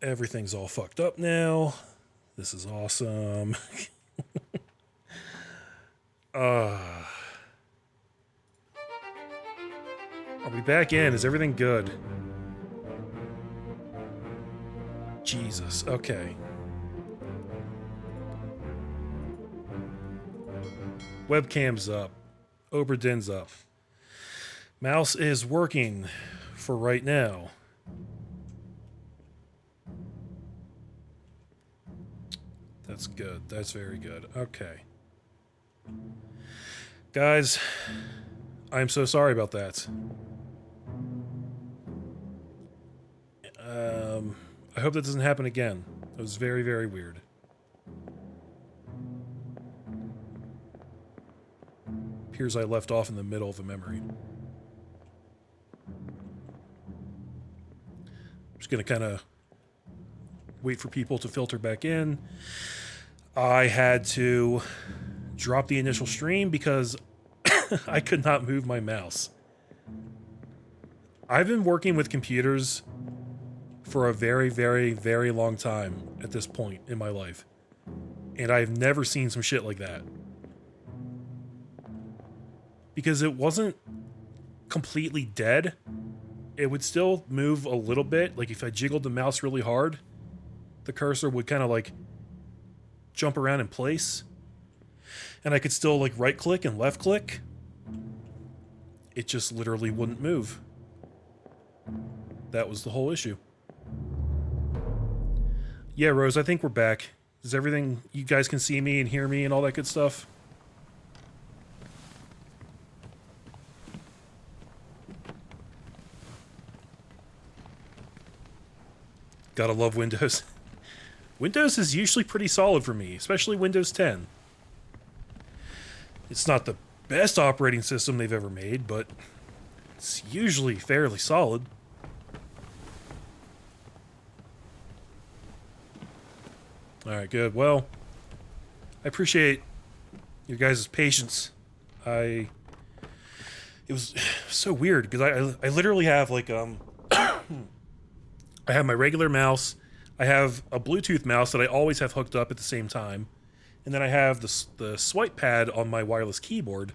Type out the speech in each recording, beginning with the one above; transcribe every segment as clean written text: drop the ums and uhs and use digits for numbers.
Everything's all fucked up now. This is awesome. Are we back in? Is everything good? Jesus. Okay. Webcam's up. Obra Dinn's up. Mouse is working for right now. That's good. That's very good. Okay. Guys, I'm so sorry about that. I hope that doesn't happen again. It was very, very weird. Appears I left off in the middle of a memory. I'm just going to kind of wait for people to filter back in. I had to drop the initial stream because I could not move my mouse. I've been working with computers for a very, very, very long time at this point in my life. And I've never seen some shit like that. Because it wasn't completely dead. It would still move a little bit. Like if I jiggled the mouse really hard, the cursor would kind of like jump around in place. And I could still like right click and left click. It just literally wouldn't move. That was the whole issue. Yeah, Rose, I think we're back. Is everything, you guys can see me and hear me and all that good stuff? Gotta love Windows. Windows is usually pretty solid for me, especially Windows 10. It's not the best operating system they've ever made, but it's usually fairly solid. Alright, good. Well, I appreciate your guys' patience. It was so weird, because I literally have, like, I have my regular mouse, I have a Bluetooth mouse that I always have hooked up at the same time, and then I have the swipe pad on my wireless keyboard.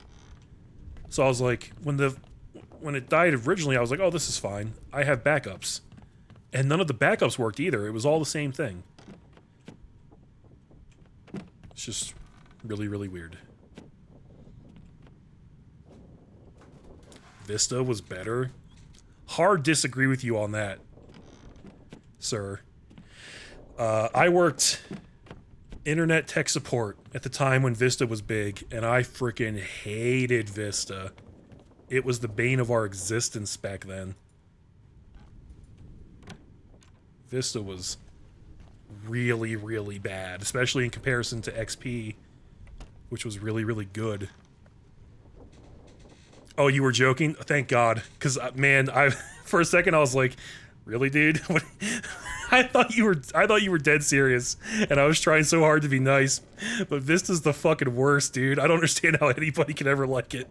So I was like, when it died originally, I was like, oh, this is fine. I have backups. And none of the backups worked either. It was all the same thing. It's just really, really weird. Vista was better. Hard disagree with you on that, sir. I worked internet tech support at the time when Vista was big, and I freaking hated Vista. It was the bane of our existence back then. Vista was really, really bad, especially in comparison to XP, which was really, really good. Oh, you were joking? Thank God, because man, for a second I was like, really, dude? I thought you were dead serious, and I was trying so hard to be nice. But Vista's the fucking worst, dude. I don't understand how anybody could ever like it.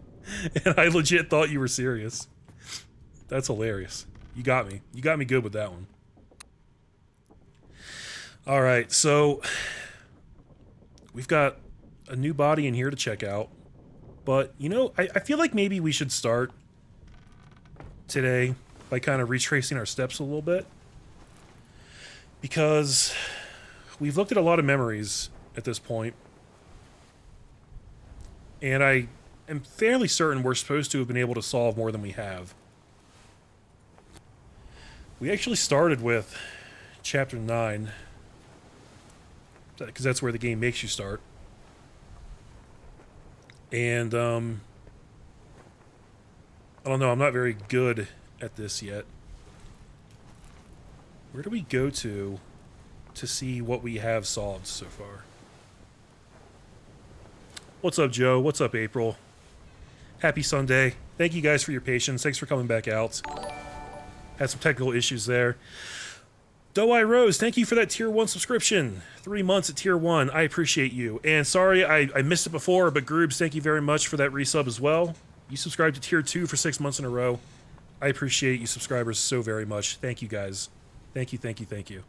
And I legit thought you were serious. That's hilarious. You got me. You got me good with that one. Alright, so we've got a new body in here to check out. But, you know, I feel like maybe we should start today by kind of retracing our steps a little bit. Because we've looked at a lot of memories at this point. And I am fairly certain we're supposed to have been able to solve more than we have. We actually started with Chapter 9. Because that's where the game makes you start. And, I don't know, I'm not very good at this yet. Where do we go to see what we have solved so far? What's up, Joe? What's up, April? Happy Sunday. Thank you guys for your patience. Thanks for coming back out. Had some technical issues there. Doe-Eye Rose, thank you for that Tier 1 subscription. 3 months at Tier 1. I appreciate you. And sorry, I missed it before, but Groobs, thank you very much for that resub as well. You subscribed to Tier 2 for 6 months in a row. I appreciate you subscribers so very much. Thank you, guys. Thank you, thank you, thank you.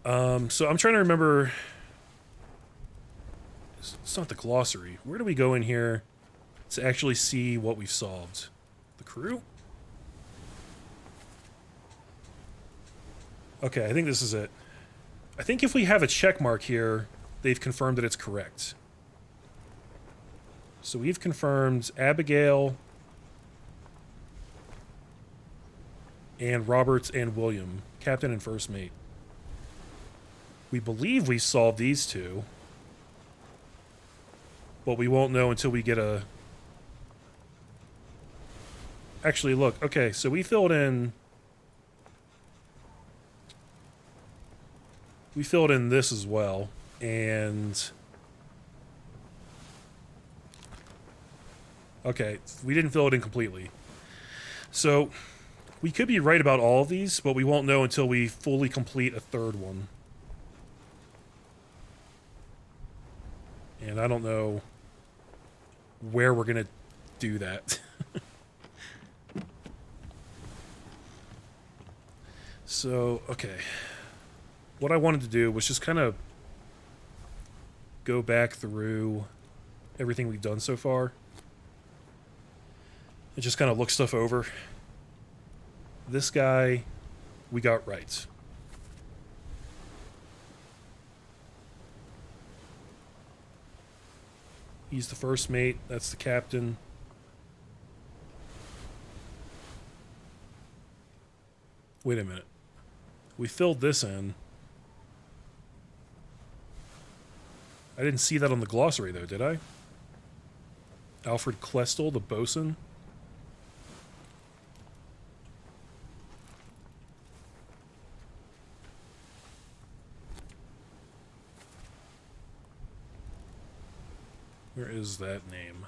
So I'm trying to remember. It's not the glossary. Where do we go in here to actually see what we've solved? The crew? Okay, I think this is it. I think if we have a check mark here, they've confirmed that it's correct. So we've confirmed Abigail and Roberts and William, captain and first mate. We believe we solved these two, but we won't know until we get a... Actually, look. Okay, so we filled in... We filled in this as well, and... Okay, we didn't fill it in completely. So, we could be right about all of these, but we won't know until we fully complete a third one. And I don't know where we're going to do that. So, okay. What I wanted to do was just kind of go back through everything we've done so far. And just kind of look stuff over. This guy, we got right. He's the first mate. That's the captain. Wait a minute. We filled this in. I didn't see that on the glossary, though, did I? Alfred Klestel, the bosun. Where is that name?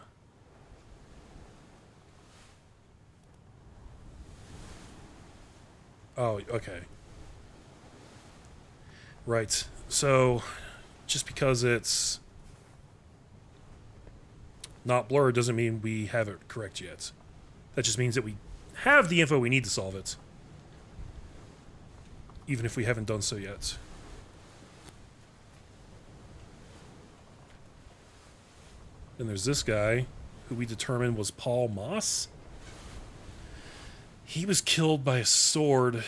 Oh, okay. Right. So, just because it's not blurred doesn't mean we have it correct yet. That just means that we have the info we need to solve it. Even if we haven't done so yet. Then there's this guy, who we determined was Paul Moss. He was killed by a sword.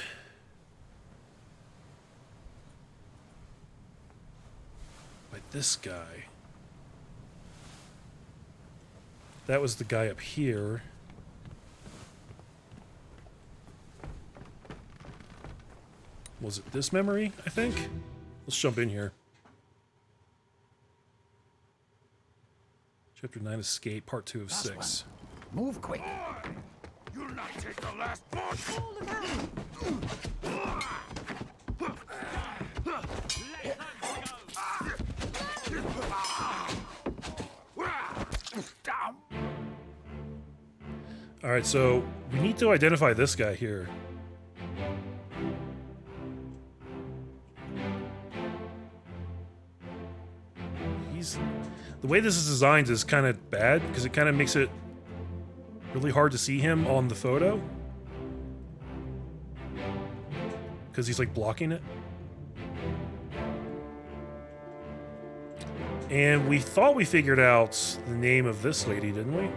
By this guy. That was the guy up here. Was it this memory, I think? Let's jump in here. Chapter 9, Escape, Part 2 of 6. Move quick. You'll not take the last one. Alright, so we need to identify this guy here. The way this is designed is kind of bad, because it kind of makes it really hard to see him on the photo. Because he's like blocking it. And we thought we figured out the name of this lady, didn't we?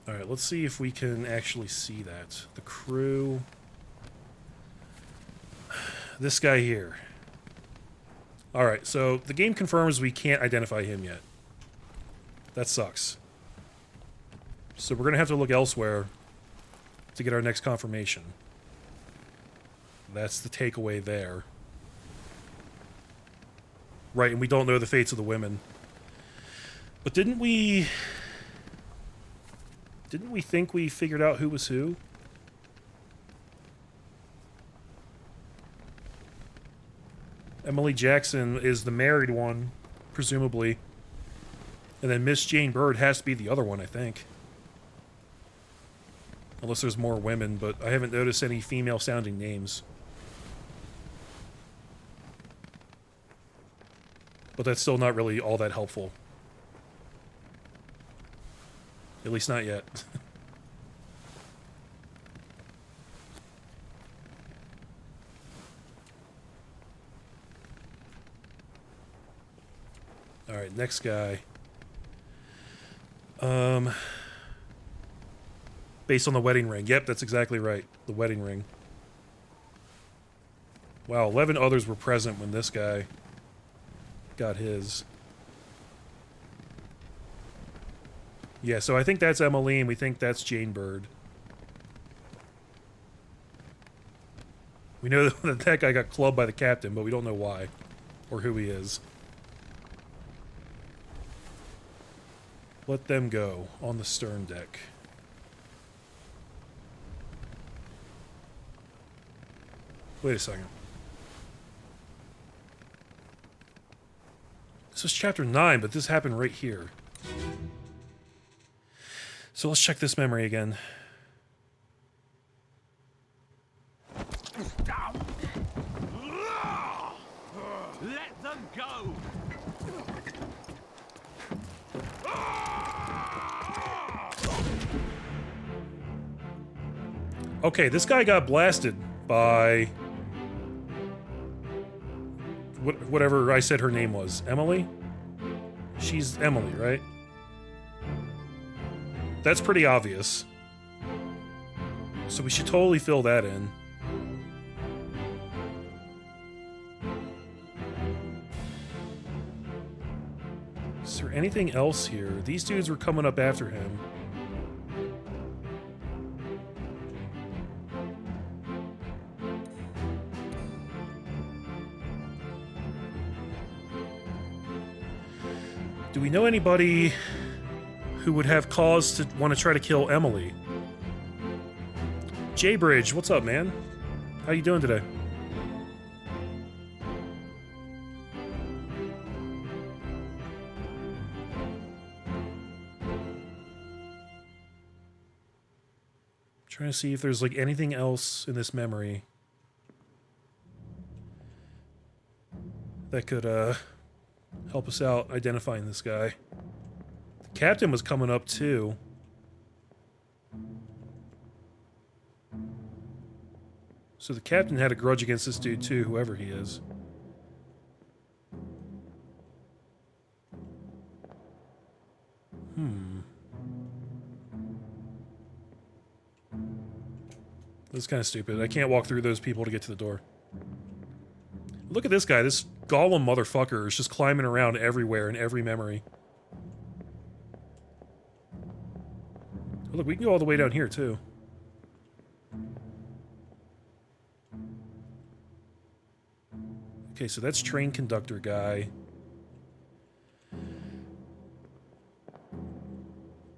Alright, let's see if we can actually see that. The crew. This guy here. Alright, so the game confirms we can't identify him yet. That sucks. So we're going to have to look elsewhere to get our next confirmation. That's the takeaway there. Right, and we don't know the fates of the women. But didn't we think we figured out who was who? Emily Jackson is the married one, presumably. And then Miss Jane Bird has to be the other one, I think. Unless there's more women, but I haven't noticed any female-sounding names. But that's still not really all that helpful. At least not yet. Alright, next guy. Based on the wedding ring. Yep, that's exactly right. The wedding ring. Wow, 11 others were present when this guy got his. Yeah, so I think that's Emily, and we think that's Jane Bird. We know that that guy got clubbed by the captain, but we don't know why. Or who he is. Let them go on the stern deck. Wait a second. This was chapter 9, but this happened right here. So let's check this memory again. Let them go. Okay, this guy got blasted by whatever I said her name was. Emily? She's Emily, right? That's pretty obvious. So we should totally fill that in. Is there anything else here? These dudes were coming up after him. Do we know anybody who would have cause to want to try to kill Emily? J-Bridge, what's up, man? How you doing today? Trying to see if there's like anything else in this memory that could help us out identifying this guy. The captain was coming up too. So the captain had a grudge against this dude too, whoever he is. This is kind of stupid. I can't walk through those people to get to the door. Look at this guy. This golem motherfucker is just climbing around everywhere in every memory. Oh, look, we can go all the way down here, too. Okay, so that's train conductor guy.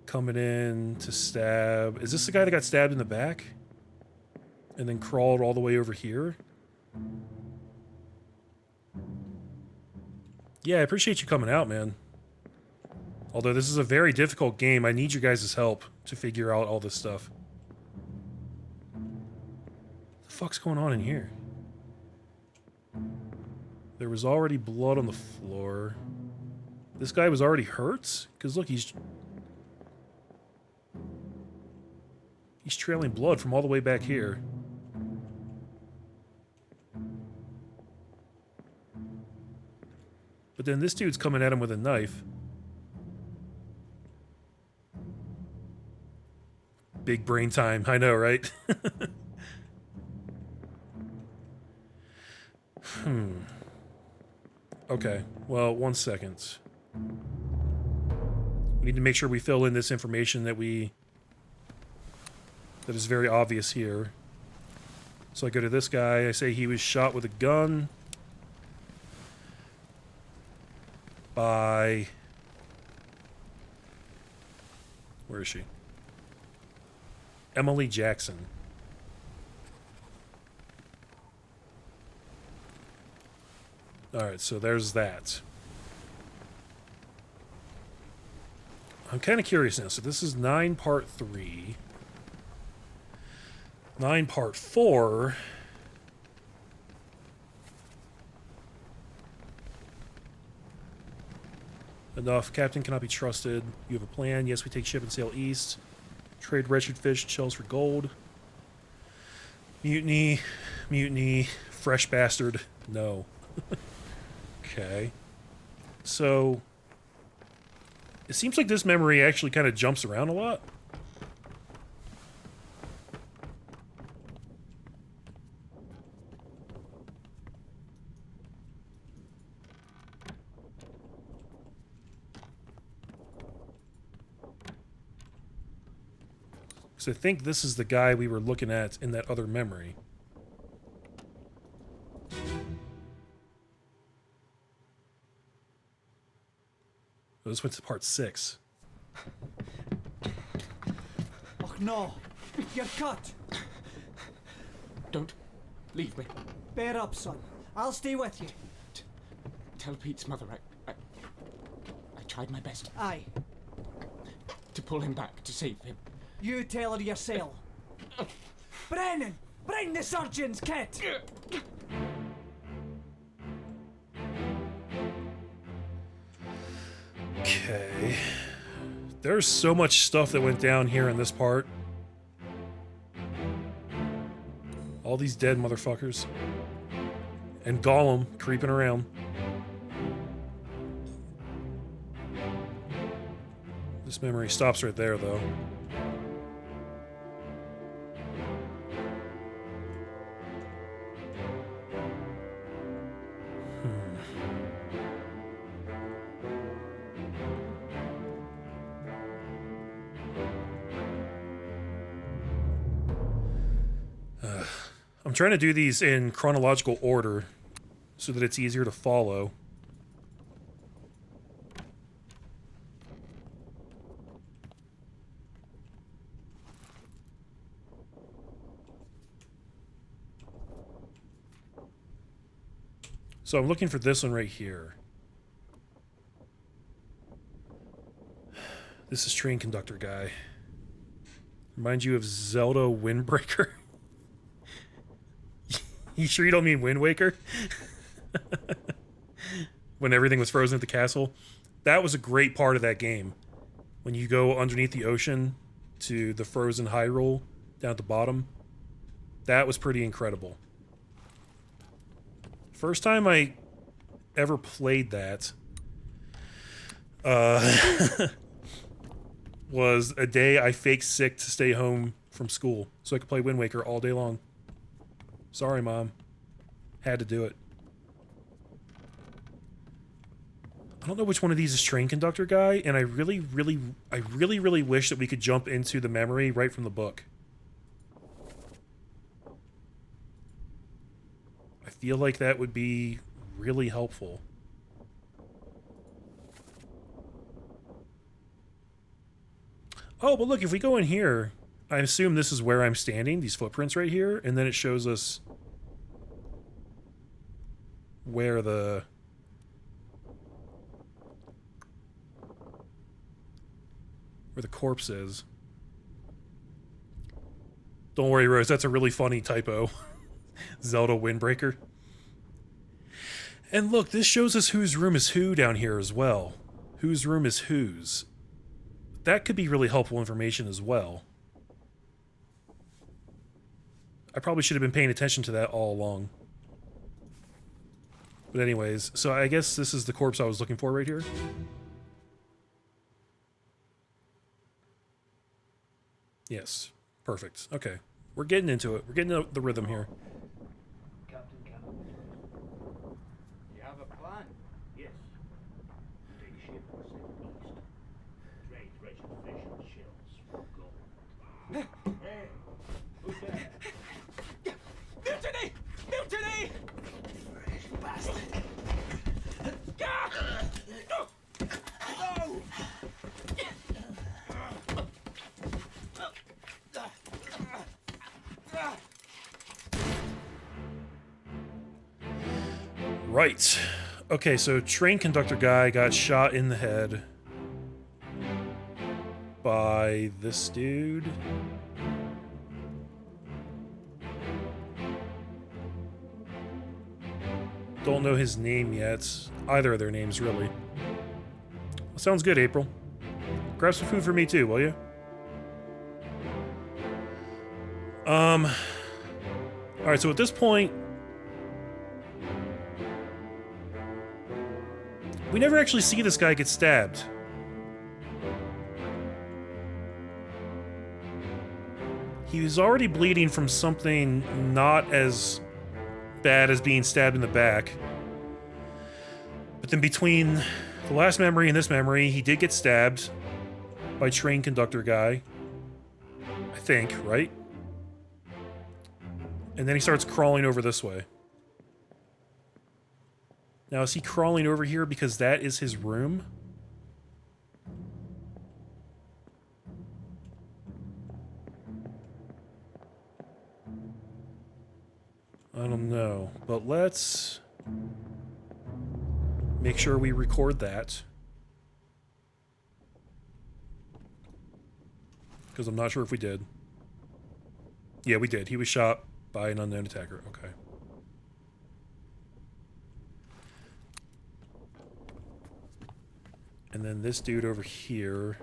Coming in to stab. Is this the guy that got stabbed in the back? And then crawled all the way over here? Yeah, I appreciate you coming out, man. Although this is a very difficult game, I need your guys' help to figure out all this stuff. What the fuck's going on in here? There was already blood on the floor. This guy was already hurt? Because look, he's trailing blood from all the way back here. But then this dude's coming at him with a knife. Big brain time, I know, right? Okay, well, 1 second. We need to make sure we fill in this information that is very obvious here. So I go to this guy, I say he was shot with a gun by... Where is she? Emily Jackson. Alright, so there's that. I'm kind of curious now. So this is 9 part 3. 9 part 4. Enough. Captain cannot be trusted. You have a plan. Yes, we take ship and sail east. Trade wretched fish and shells for gold. Mutiny. Mutiny. Fresh bastard. No. Okay. So, it seems like this memory actually kind of jumps around a lot. So I think this is the guy we were looking at in that other memory. Oh, this went to part 6. Oh no! You're cut! Don't leave me. Bear up, son. I'll stay with you. Tell Pete's mother I tried my best Aye. to pull him back, to save him. You tell her yourself. Brennan! Bring the surgeon's kit! Okay. There's so much stuff that went down here in this part. All these dead motherfuckers. And Gollum creeping around. This memory stops right there, though. I'm trying to do these in chronological order so that it's easier to follow. So I'm looking for this one right here. This is train conductor guy. Remind you of Zelda Windbreaker? You sure you don't mean Wind Waker? When everything was frozen at the castle. That was a great part of that game. When you go underneath the ocean to the frozen Hyrule down at the bottom. That was pretty incredible. First time I ever played that was a day I faked sick to stay home from school so I could play Wind Waker all day long. Sorry, Mom. Had to do it. I don't know which one of these is train conductor guy, and I really wish that we could jump into the memory right from the book. I feel like that would be really helpful. Oh, but look, if we go in here, I assume this is where I'm standing, these footprints right here, and then it shows us where the corpse is. Don't worry, Rose, that's a really funny typo. Zelda Windbreaker. And look, this shows us whose room is who down here as well. Whose room is whose. That could be really helpful information as well. I probably should have been paying attention to that all along. But anyways, so I guess this is the corpse I was looking for right here. Yes. Perfect. Okay. We're getting into it. We're getting the rhythm here. Captain Campbell. You have a plan? Yes. Take ship and sail east. Trade wretched fish and shells for gold. Hey, who's there? Mutiny! Mutiny! Fresh bastard. No! Right. Okay, so train conductor guy got shot in the head by this dude. Don't know his name yet. Either of their names, really. Sounds good, April. Grab some food for me too, will you? Alright, so at this point, we never actually see this guy get stabbed. He was already bleeding from something not as bad as being stabbed in the back. But then between the last memory and this memory, he did get stabbed by train conductor guy. I think, right? And then he starts crawling over this way. Now, is he crawling over here because that is his room? I don't know, but let's make sure we record that. Because I'm not sure if we did. Yeah, we did. He was shot by an unknown attacker. Okay. And then this dude over here.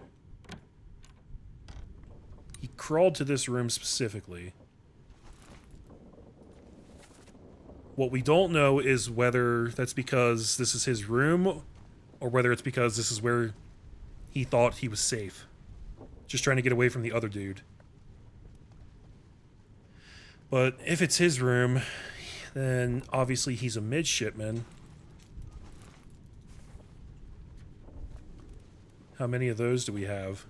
He crawled to this room specifically. What we don't know is whether that's because this is his room or whether it's because this is where he thought he was safe. Just trying to get away from the other dude. But if it's his room, then obviously he's a midshipman. How many of those do we have?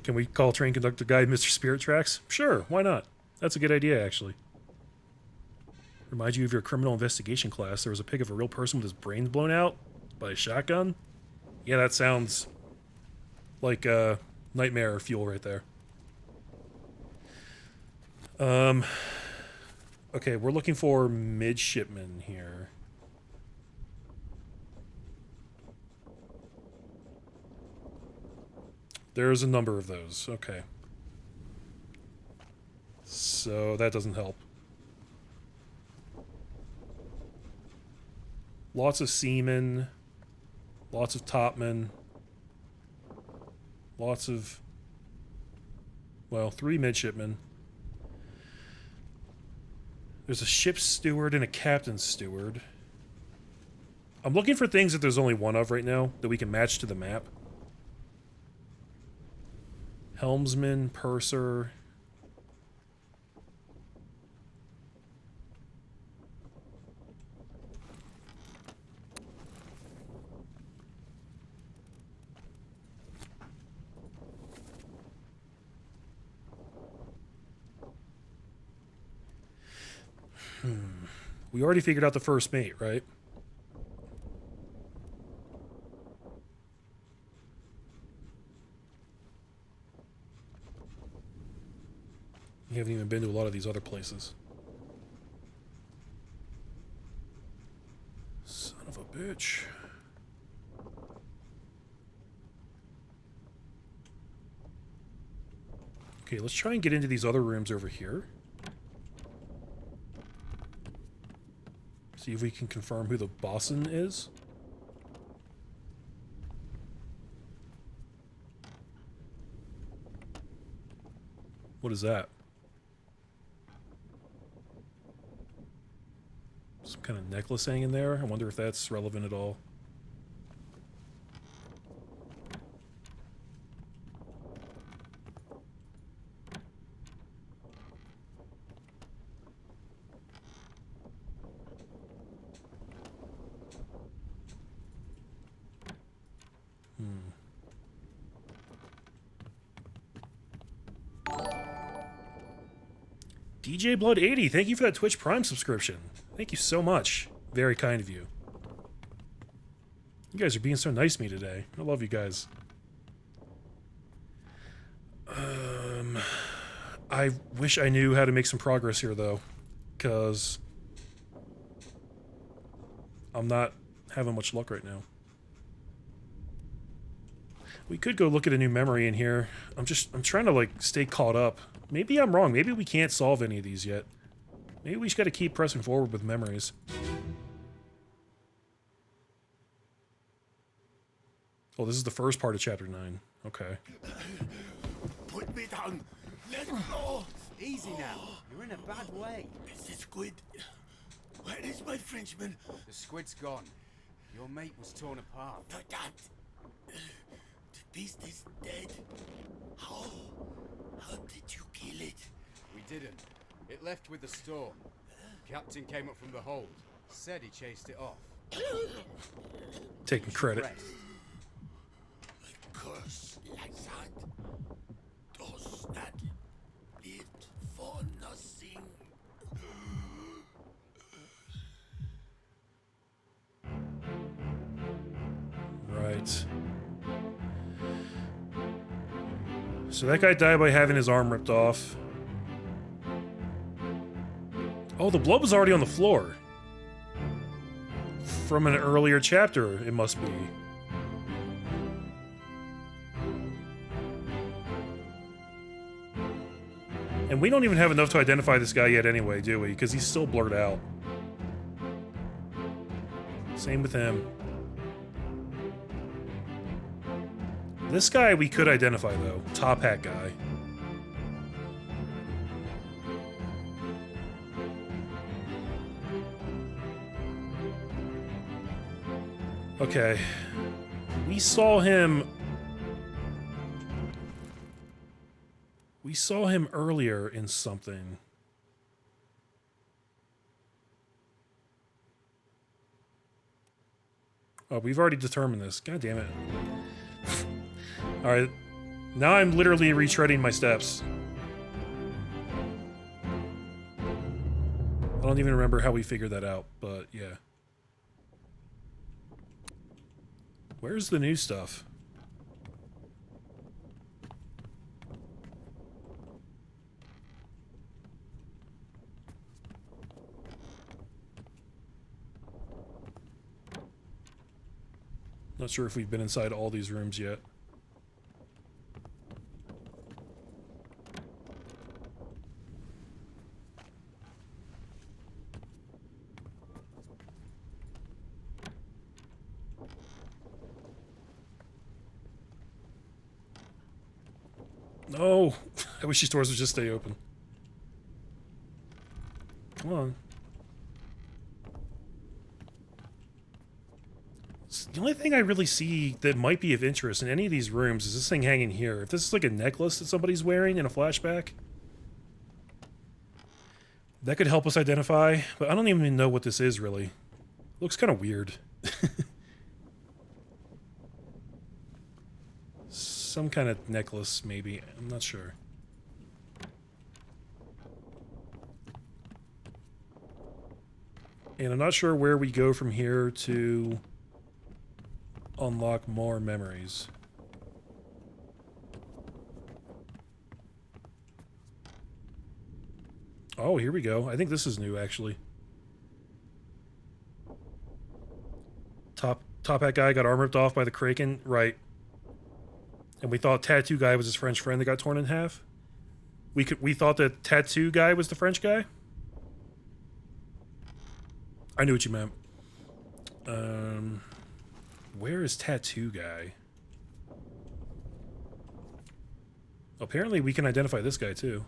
Can we call train conductor guy Mr. Spirit Tracks? Sure, why not? That's a good idea, actually. Remind you of your criminal investigation class. There was a pic of a real person with his brains blown out by a shotgun. Yeah, that sounds like nightmare fuel right there. Okay, we're looking for midshipmen here. There's a number of those. Okay. So that doesn't help. Lots of seamen. Lots of topmen. Lots of... well, 3 midshipmen. There's a ship's steward and a captain's steward. I'm looking for things that there's only one of right now that we can match to the map. Helmsman, purser. We already figured out the first mate, right? We haven't even been to a lot of these other places. Son of a bitch. Okay, let's try and get into these other rooms over here. See if we can confirm who the bosun is. What is that? Some kind of necklace hanging there. I wonder if that's relevant at all. DJ Blood 80, thank you for that Twitch Prime subscription. Thank you so much. Very kind of you. You guys are being so nice to me today. I love you guys. I wish I knew how to make some progress here, though, because I'm not having much luck right now. We could go look at a new memory in here. I'm trying to, like, stay caught up. Maybe I'm wrong. Maybe we can't solve any of these yet. Maybe we just gotta keep pressing forward with memories. Oh, this is the first part of chapter 9. Okay. Put me down. Let go. Easy now. You're in a bad way. Mr. Squid. Where is my Frenchman? The squid's gone. Your mate was torn apart. Verdammt. The beast is dead. How? How did you kill it? We didn't. It left with the storm. Captain came up from the hold. Said he chased it off. Taking credit. Rest. A curse like that does not live for nothing. Right. So that guy died by having his arm ripped off. Oh, the blood was already on the floor. From an earlier chapter, it must be. And we don't even have enough to identify this guy yet anyway, do we? Because he's still blurred out. Same with him. This guy we could identify, though. Top hat guy. Okay. We saw him... We saw him earlier in something. Oh, we've already determined this. God damn it. Alright. Now I'm literally retreading my steps. I don't even remember how we figured that out, but yeah. Where's the new stuff? Not sure if we've been inside all these rooms yet. No! I wish these doors would just stay open. Come on. The only thing I really see that might be of interest in any of these rooms is this thing hanging here. If this is like a necklace that somebody's wearing in a flashback, that could help us identify, but I don't even know what this is really. Looks kind of weird. Some kind of necklace, maybe. I'm not sure. And I'm not sure where we go from here to unlock more memories. Oh, here we go. I think this is new, actually. Top hat guy got arm ripped off by the Kraken. Right. And we thought tattoo guy was his French friend that got torn in half. We thought that tattoo guy was the French guy. I knew what you meant. Where is tattoo guy? Apparently we can identify this guy too.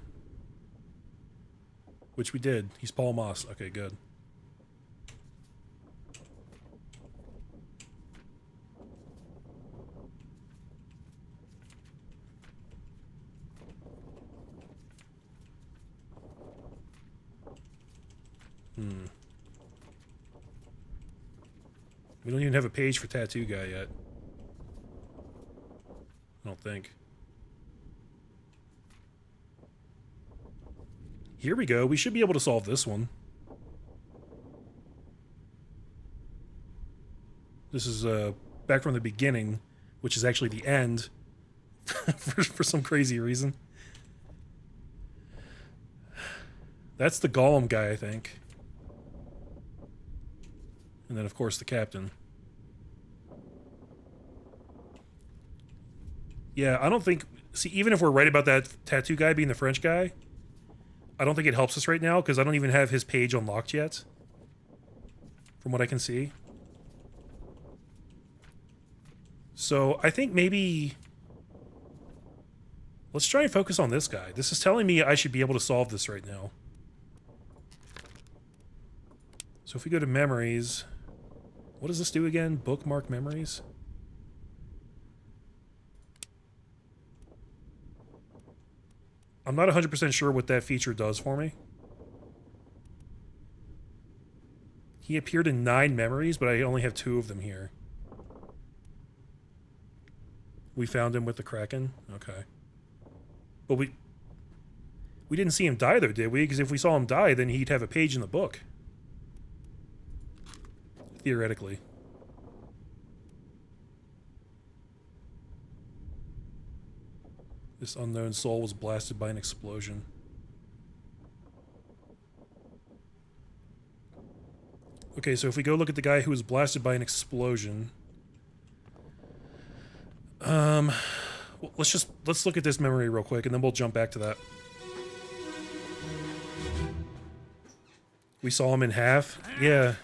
Which we did. He's Paul Moss. Okay, good. We don't even have a page for tattoo guy yet. I don't think. Here we go. We should be able to solve this one. This is back from the beginning, which is actually the end for some crazy reason. That's the Golem guy, I think. And then, of course, the captain. Yeah, I don't think... See, even if we're right about that tattoo guy being the French guy, I don't think it helps us right now because I don't even have his page unlocked yet. From what I can see. So I think maybe... let's try and focus on this guy. This is telling me I should be able to solve this right now. So if we go to memories... what does this do again? Bookmark memories? I'm not 100% sure what that feature does for me. He appeared in 9 memories, but I only have 2 of them here. We found him with the Kraken? Okay. But we didn't see him die, though, did we? Because if we saw him die, then he'd have a page in the book. Theoretically. This unknown soul was blasted by an explosion. Okay, so if we go look at the guy who was blasted by an explosion... well, let's look at this memory real quick, and then we'll jump back to that. We saw him in half? Yeah.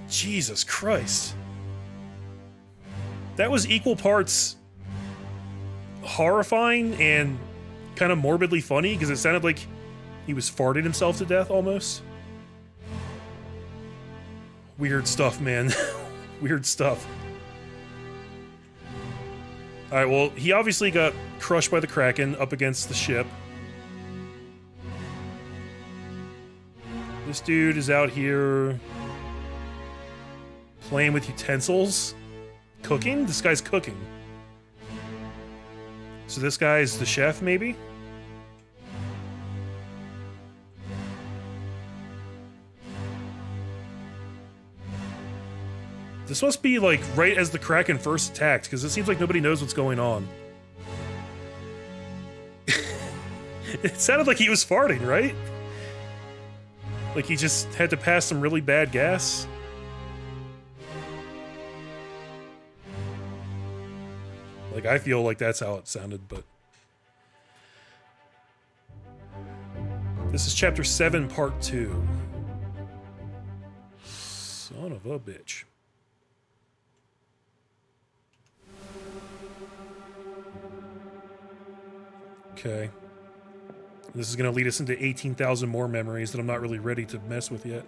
Jesus Christ. That was equal parts horrifying and kind of morbidly funny because it sounded like he was farting himself to death almost. Weird stuff, man. Weird stuff. Alright, well, he obviously got crushed by the Kraken up against the ship. This dude is out here playing with utensils? Cooking? This guy's cooking. So this guy's the chef, maybe? This must be, like, right as the Kraken first attacked, because it seems like nobody knows what's going on. It sounded like he was farting, right? Like he just had to pass some really bad gas? Like, I feel like that's how it sounded, but... This is Chapter 7, Part 2. Son of a bitch. Okay. This is going to lead us into 18,000 more memories that I'm not really ready to mess with yet.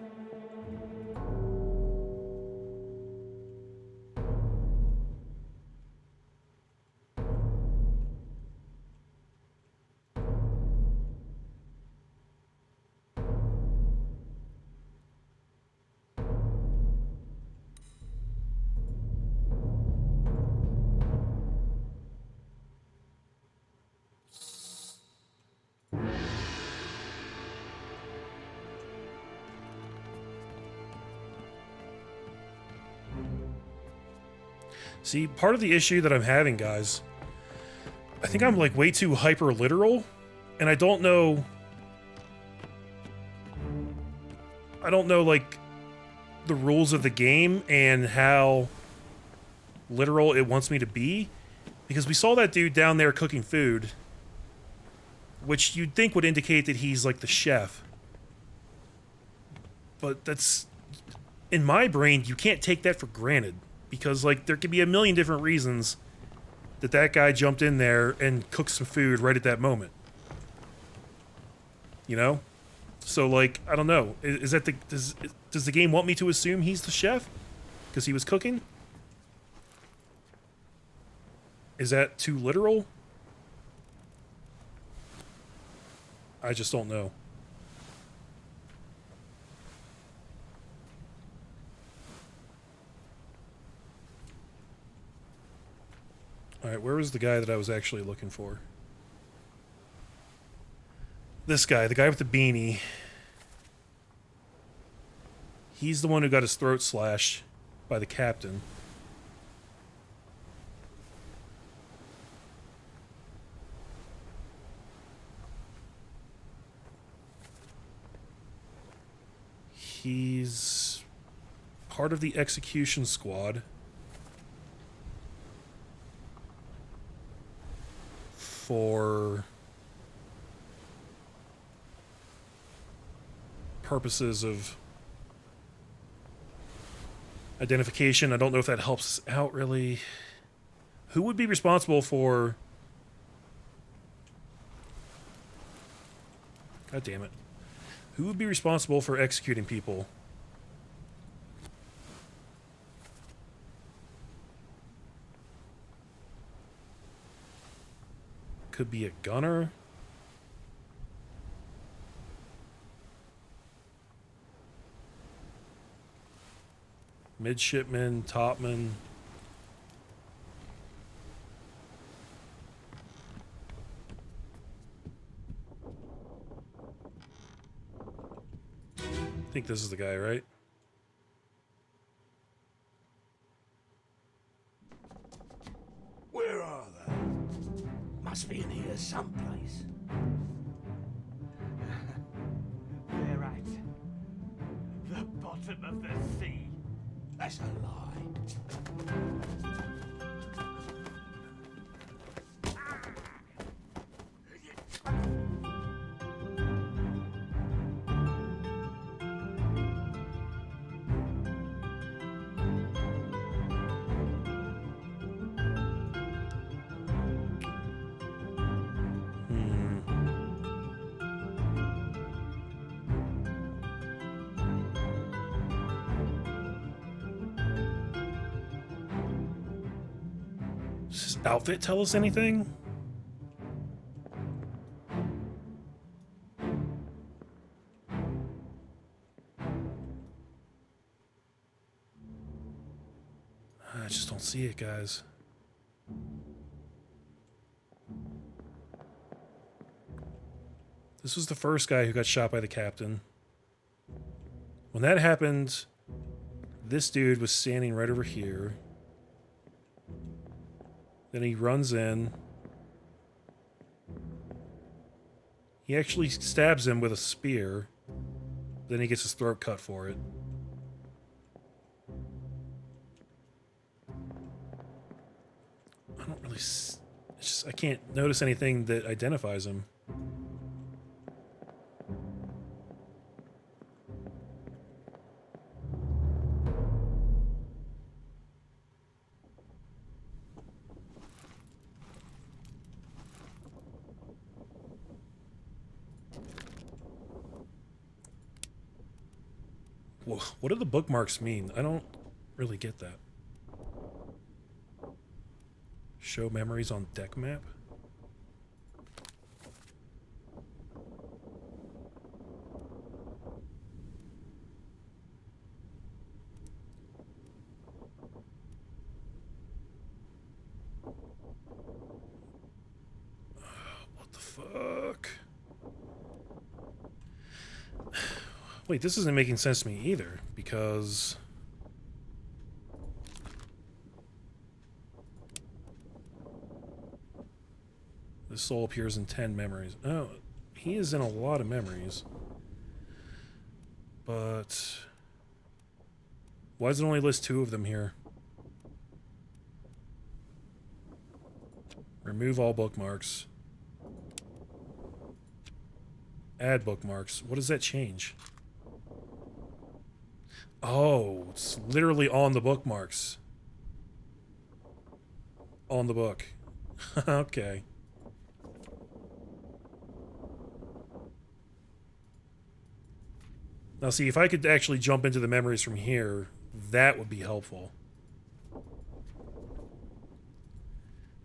See, part of the issue that I'm having, guys, I think I'm like way too hyper literal, and I don't know like the rules of the game and how literal it wants me to be, because we saw that dude down there cooking food, which you'd think would indicate that he's like the chef, but that's, in my brain, you can't take that for granted. Because, like, there could be a million different reasons that that guy jumped in there and cooked some food right at that moment. You know? So, like, I don't know. Is that the... Does the game want me to assume he's the chef? Because he was cooking? Is that too literal? I just don't know. Alright, where was the guy that I was actually looking for? This guy, the guy with the beanie. He's the one who got his throat slashed by the captain. He's part of the execution squad. For purposes of identification. I don't know if that helps out really. Who would be responsible for... God damn it. Who would be responsible for executing people? Could be a gunner. Midshipman, topman. I think this is the guy, right? Where are they? Must be in here someplace. They're at the bottom of the sea. That's a lie. Does his outfit tell us anything? I just don't see it, guys. This was the first guy who got shot by the captain. When that happened, this dude was standing right over here. Then he runs in. He actually stabs him with a spear. Then he gets his throat cut for it. I don't really... It's just, I can't notice anything that identifies him. What do the bookmarks mean? I don't really get that. Show memories on deck map? What the fuck? Wait, this isn't making sense to me either, because... This soul appears in 10 memories. Oh, he is in a lot of memories. But... Why does it only list 2 of them here? Remove all bookmarks. Add bookmarks. What does that change? Oh, it's literally on the bookmarks. On the book. Okay. Now see, if I could actually jump into the memories from here, that would be helpful.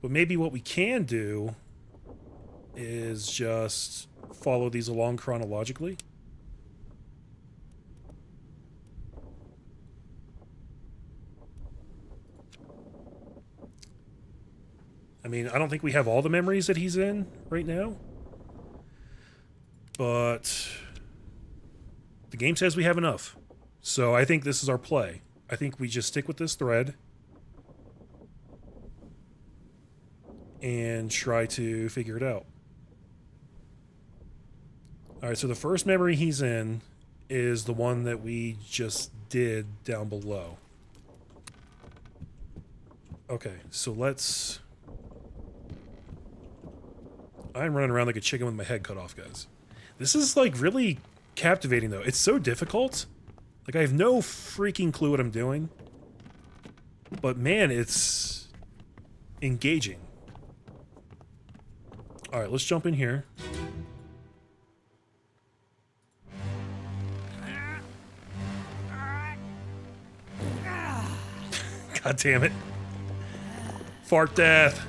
But maybe what we can do is just follow these along chronologically. I mean, I don't think we have all the memories that he's in right now. But the game says we have enough. So I think this is our play. I think we just stick with this thread and try to figure it out. Alright, so the first memory he's in is the one that we just did down below. Okay, so let's... I'm running around like a chicken with my head cut off, guys. This is, like, really captivating, though. It's so difficult. Like, I have no freaking clue what I'm doing. But, man, it's engaging. Alright, let's jump in here. God damn it. Fart death.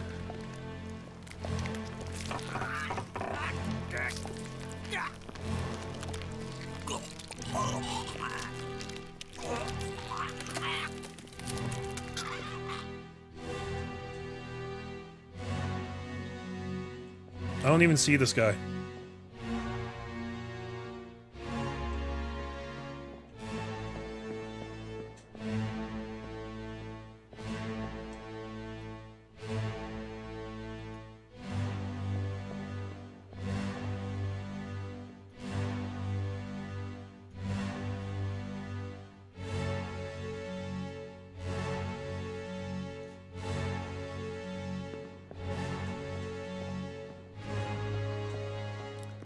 I don't even see this guy.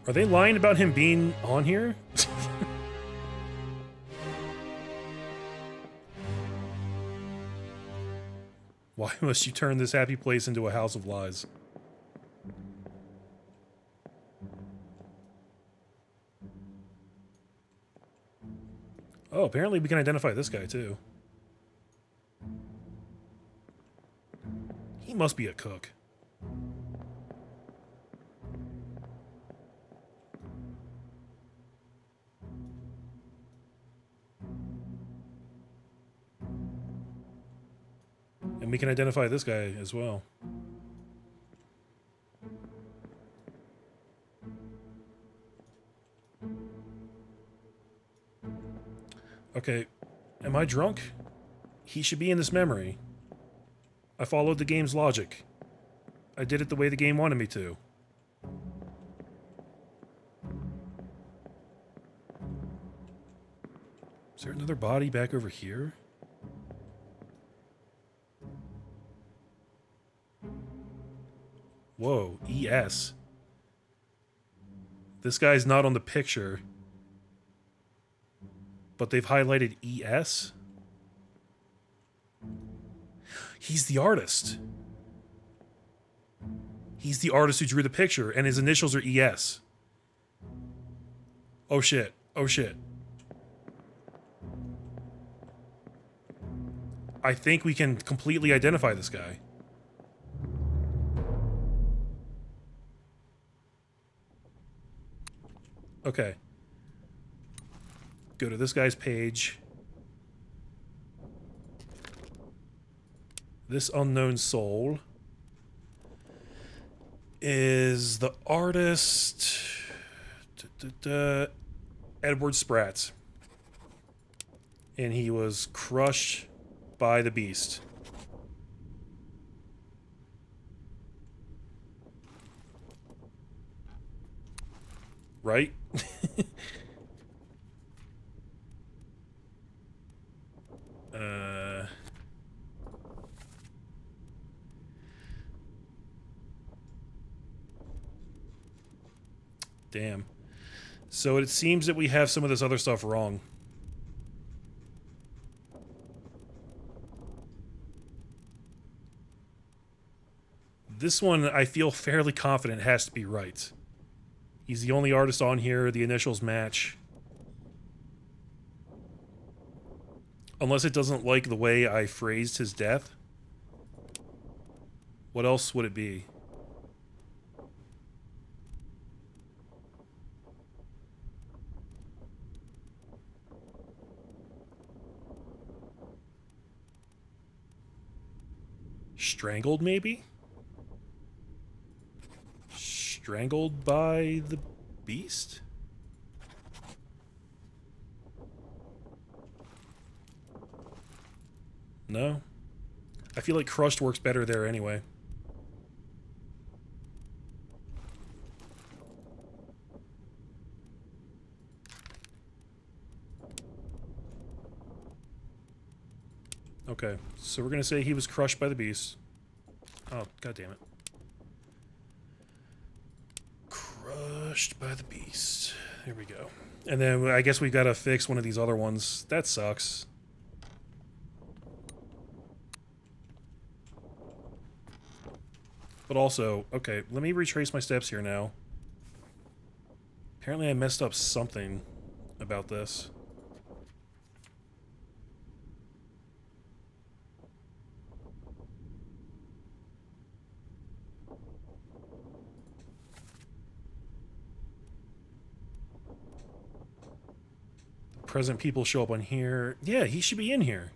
Are they lying about him being on here? Why must you turn this happy place into a house of lies? Oh, apparently we can identify this guy too. He must be a cook. And we can identify this guy as well. Okay, am I drunk? He should be in this memory. I followed the game's logic. I did it the way the game wanted me to. Is there another body back over here? Whoa, ES. This guy's not on the picture, but they've highlighted ES. He's the artist. He's the artist who drew the picture, and his initials are ES. Oh shit. Oh shit. I think we can completely identify this guy. Okay. Go to this guy's page. This unknown soul is the artist Edward Spratt. And he was crushed by the beast. Right? Damn. So it seems that we have some of this other stuff wrong. This one, I feel fairly confident has to be right. He's the only artist on here. The initials match. Unless it doesn't like the way I phrased his death. What else would it be? Strangled, maybe? Strangled by the beast? No? I feel like crushed works better there anyway. Okay, so we're gonna say he was crushed by the beast. Oh, god damn it. Crushed by the beast. There we go. And then I guess we gotta fix one of these other ones. That sucks. But also, okay, let me retrace my steps here now. Apparently I messed up something about this. Present people show up on here. Yeah, he should be in here.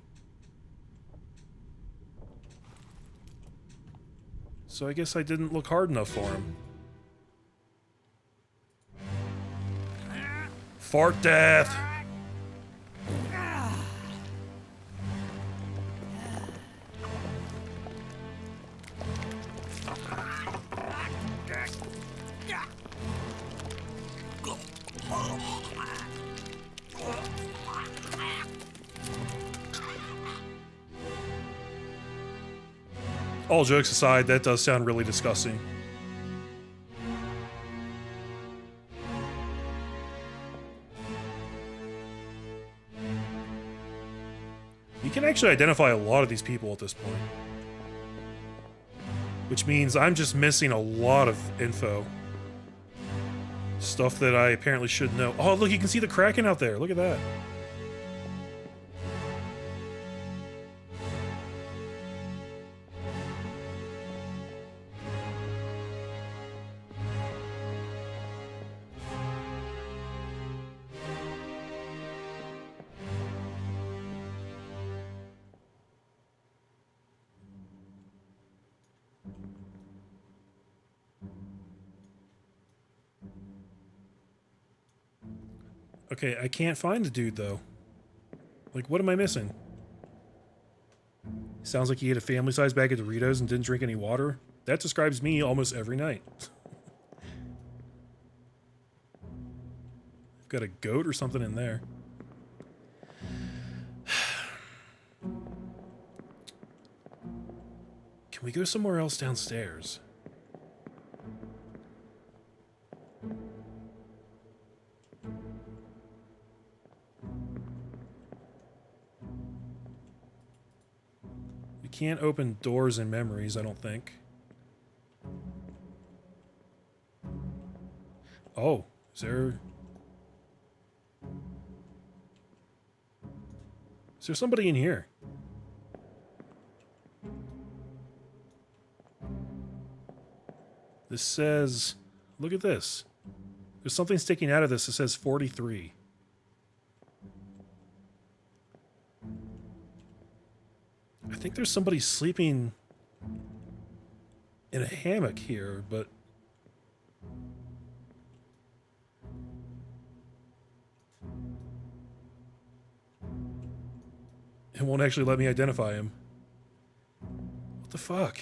So I guess I didn't look hard enough for him. Fart death! All jokes aside, that does sound really disgusting. You can actually identify a lot of these people at this point. Which means I'm just missing a lot of info. Stuff that I apparently should know. Oh, look, you can see the Kraken out there. Look at that. Okay, I can't find the dude, though. Like, what am I missing? Sounds like he ate a family-sized bag of Doritos and didn't drink any water. That describes me almost every night. Got a goat or something in there. Can we go somewhere else downstairs? Can't open doors in memories, I don't think. Oh, is there somebody in here? This says, look at this. There's something sticking out of this that says 43. I think there's somebody sleeping in a hammock here, but it won't actually let me identify him. What the fuck?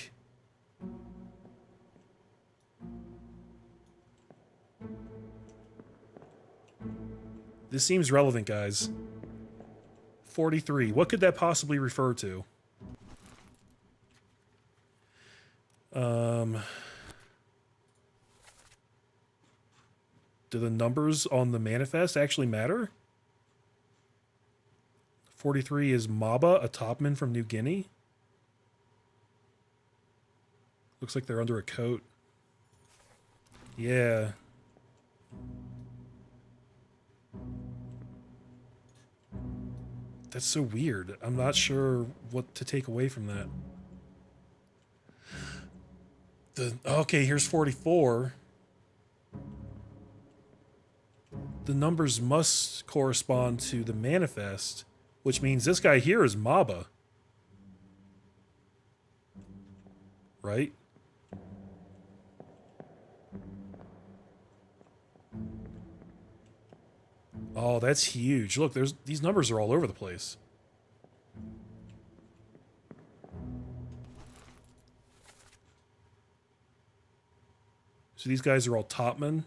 This seems relevant, guys. 43. What could that possibly refer to? Do the numbers on the manifest actually matter? 43 is Maba, a topman from New Guinea. Looks like they're under a coat. Yeah. That's so weird. I'm not sure what to take away from that. Okay, here's 44. The numbers must correspond to the manifest, which means this guy here is Maba. Right? Oh, that's huge. Look, these numbers are all over the place. So these guys are all topmen.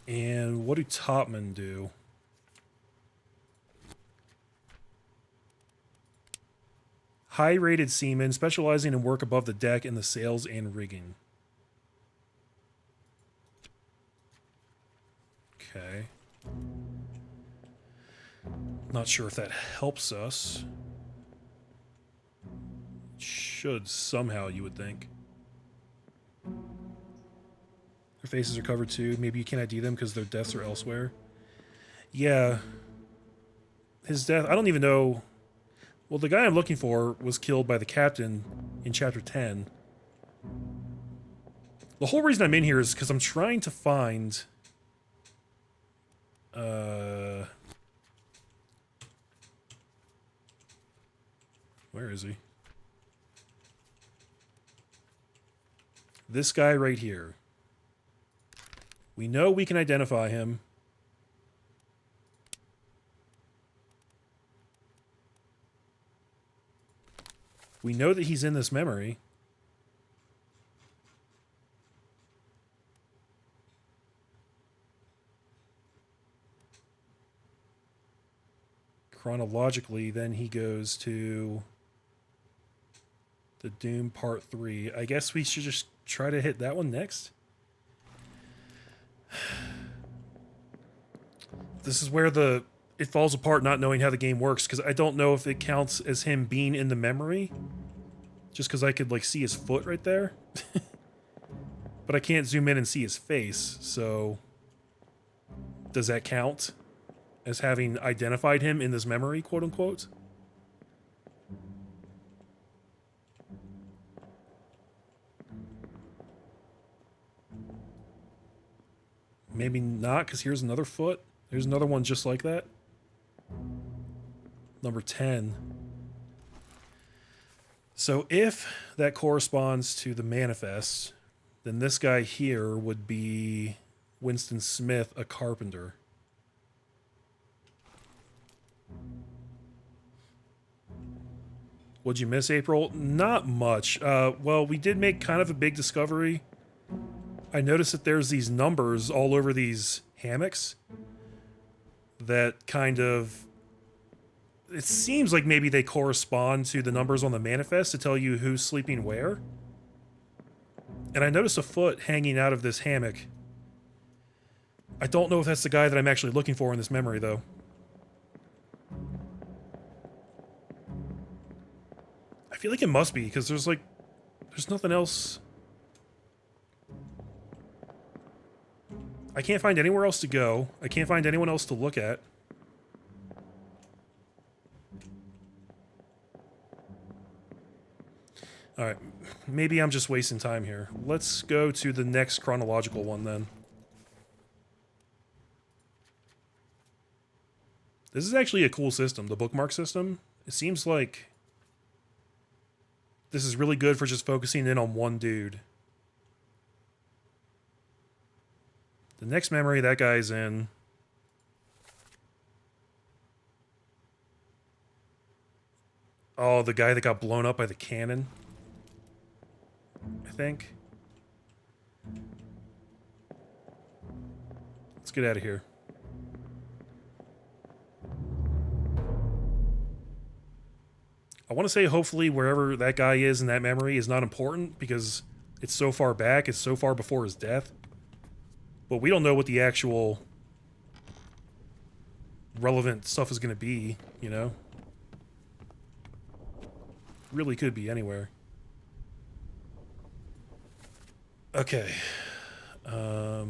And what do topmen do? High-rated seaman specializing in work above the deck in the sails and rigging. Okay. Not sure if that helps us. Should somehow, you would think. Their faces are covered too. Maybe you can't ID them because their deaths are elsewhere. Yeah. His death, I don't even know. Well, the guy I'm looking for was killed by the captain in chapter 10. The whole reason I'm in here is because I'm trying to find... where is he? This guy right here. We know we can identify him. We know that he's in this memory. Chronologically, then he goes to the Doom Part 3. I guess we should just try to hit that one next. This is where it falls apart not knowing how the game works, because I don't know if it counts as him being in the memory. Just because I could, like, see his foot right there. But I can't zoom in and see his face, so... does that count as having identified him in this memory, quote-unquote? Maybe not, because here's another foot. There's another one just like that. Number 10. So if that corresponds to the manifest, then this guy here would be Winston Smith, a carpenter. What'd you miss, April? Not much. Well, we did make kind of a big discovery. I noticed that there's these numbers all over these hammocks that kind of... it seems like maybe they correspond to the numbers on the manifest to tell you who's sleeping where. And I noticed a foot hanging out of this hammock. I don't know if that's the guy that I'm actually looking for in this memory, though. I feel like it must be, because there's nothing else... I can't find anywhere else to go. I can't find anyone else to look at. Alright, maybe I'm just wasting time here. Let's go to the next chronological one then. This is actually a cool system, the bookmark system. It seems like this is really good for just focusing in on one dude. The next memory that guy's in... oh, the guy that got blown up by the cannon. I think. Let's get out of here. I want to say hopefully wherever that guy is in that memory is not important because it's so far back, it's so far before his death. But we don't know what the actual relevant stuff is going to be, you know? Really could be anywhere. Okay. Up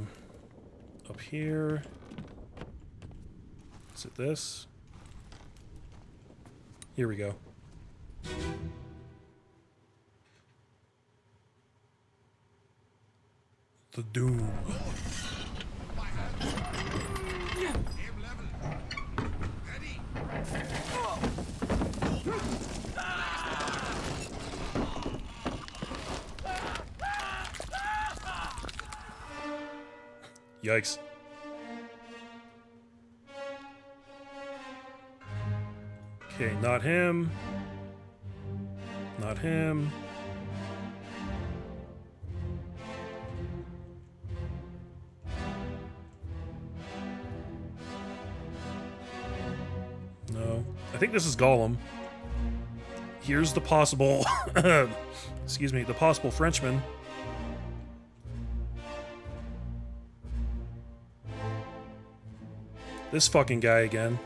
here. Is it this? Here we go. The Doom. Yikes. Okay, not him. Not him. No. I think this is Gollum. here's the possible, excuse me, the possible Frenchman. This fucking guy again.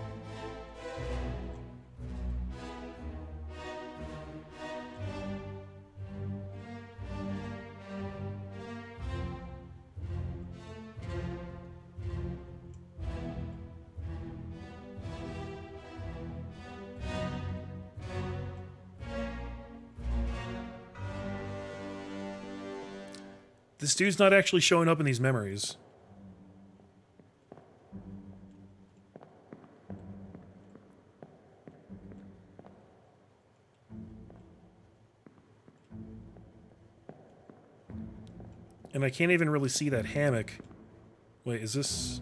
This dude's not actually showing up in these memories. And I can't even really see that hammock. Wait, is this...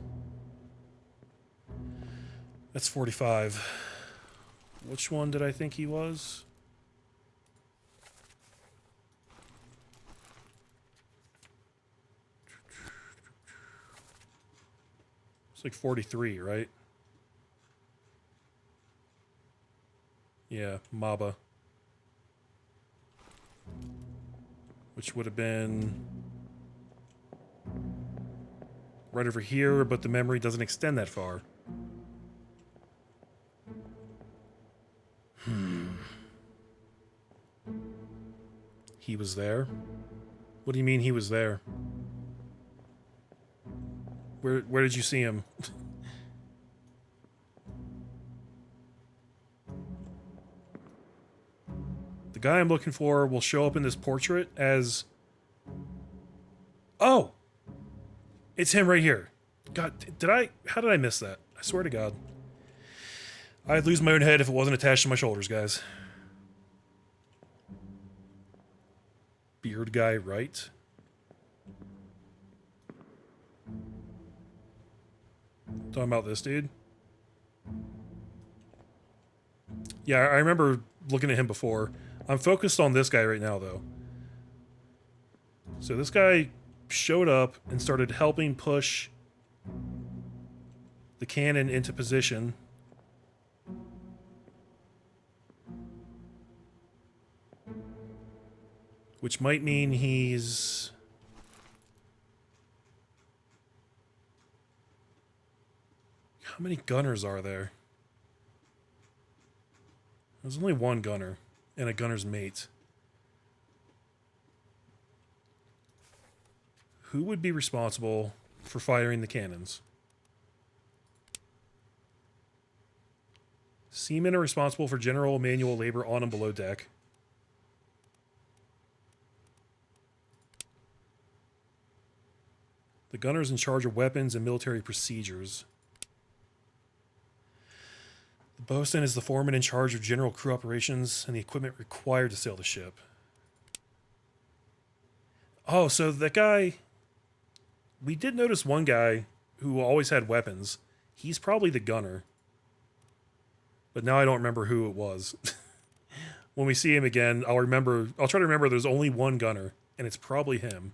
That's 45. Which one did I think he was? It's like 43, right? Yeah, Maba. Which would have been right over here, but the memory doesn't extend that far. He was there? What do you mean he was there? Where did you see him? The guy I'm looking for will show up in this portrait as... Oh! It's him right here. God, how did I miss that? I swear to God. I'd lose my own head if it wasn't attached to my shoulders, guys. Beard guy, right? Talking about this dude? Yeah, I remember looking at him before. I'm focused on this guy right now, though. So this guy showed up and started helping push the cannon into position. Which might mean he's... How many gunners are there? There's only one gunner and a gunner's mate. Who would be responsible for firing the cannons? Seamen are responsible for general manual labor on and below deck. The gunner is in charge of weapons and military procedures. The bosun is the foreman in charge of general crew operations and the equipment required to sail the ship. Oh, so that guy... We did notice one guy who always had weapons. He's probably the gunner. But now I don't remember who it was. When we see him again, I'll try to remember there's only one gunner, and it's probably him.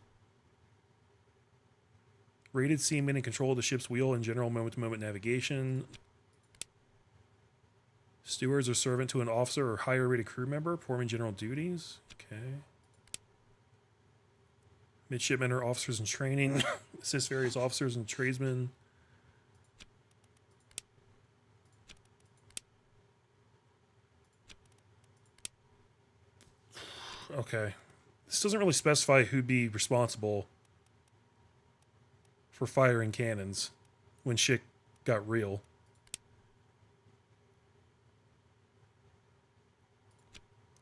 Rated seaman in control of the ship's wheel and general moment-to-moment navigation. Stewards are servant to an officer or higher rated crew member performing general duties. Okay. Midshipmen are officers in training. Assist various officers and tradesmen. Okay. This doesn't really specify who'd be responsible for firing cannons when shit got real.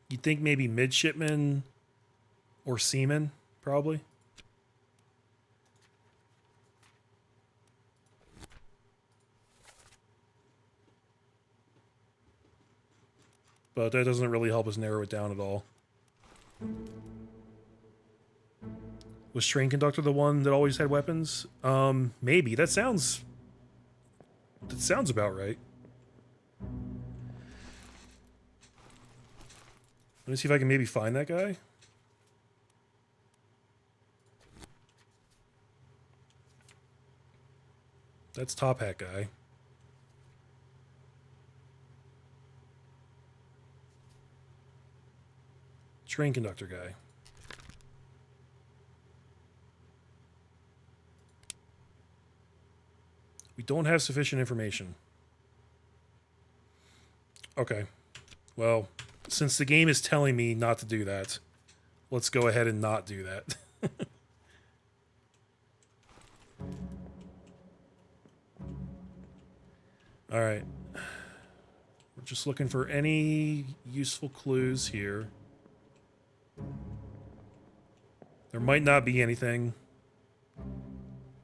You'd think maybe midshipmen or seamen, probably. But that doesn't really help us narrow it down at all. Was train conductor the one that always had weapons? Maybe. That sounds about right. Let me see if I can maybe find that guy. That's Top Hat guy. Train conductor guy. We don't have sufficient information. Okay. Well, since the game is telling me not to do that, let's go ahead and not do that. All right. We're just looking for any useful clues here. There might not be anything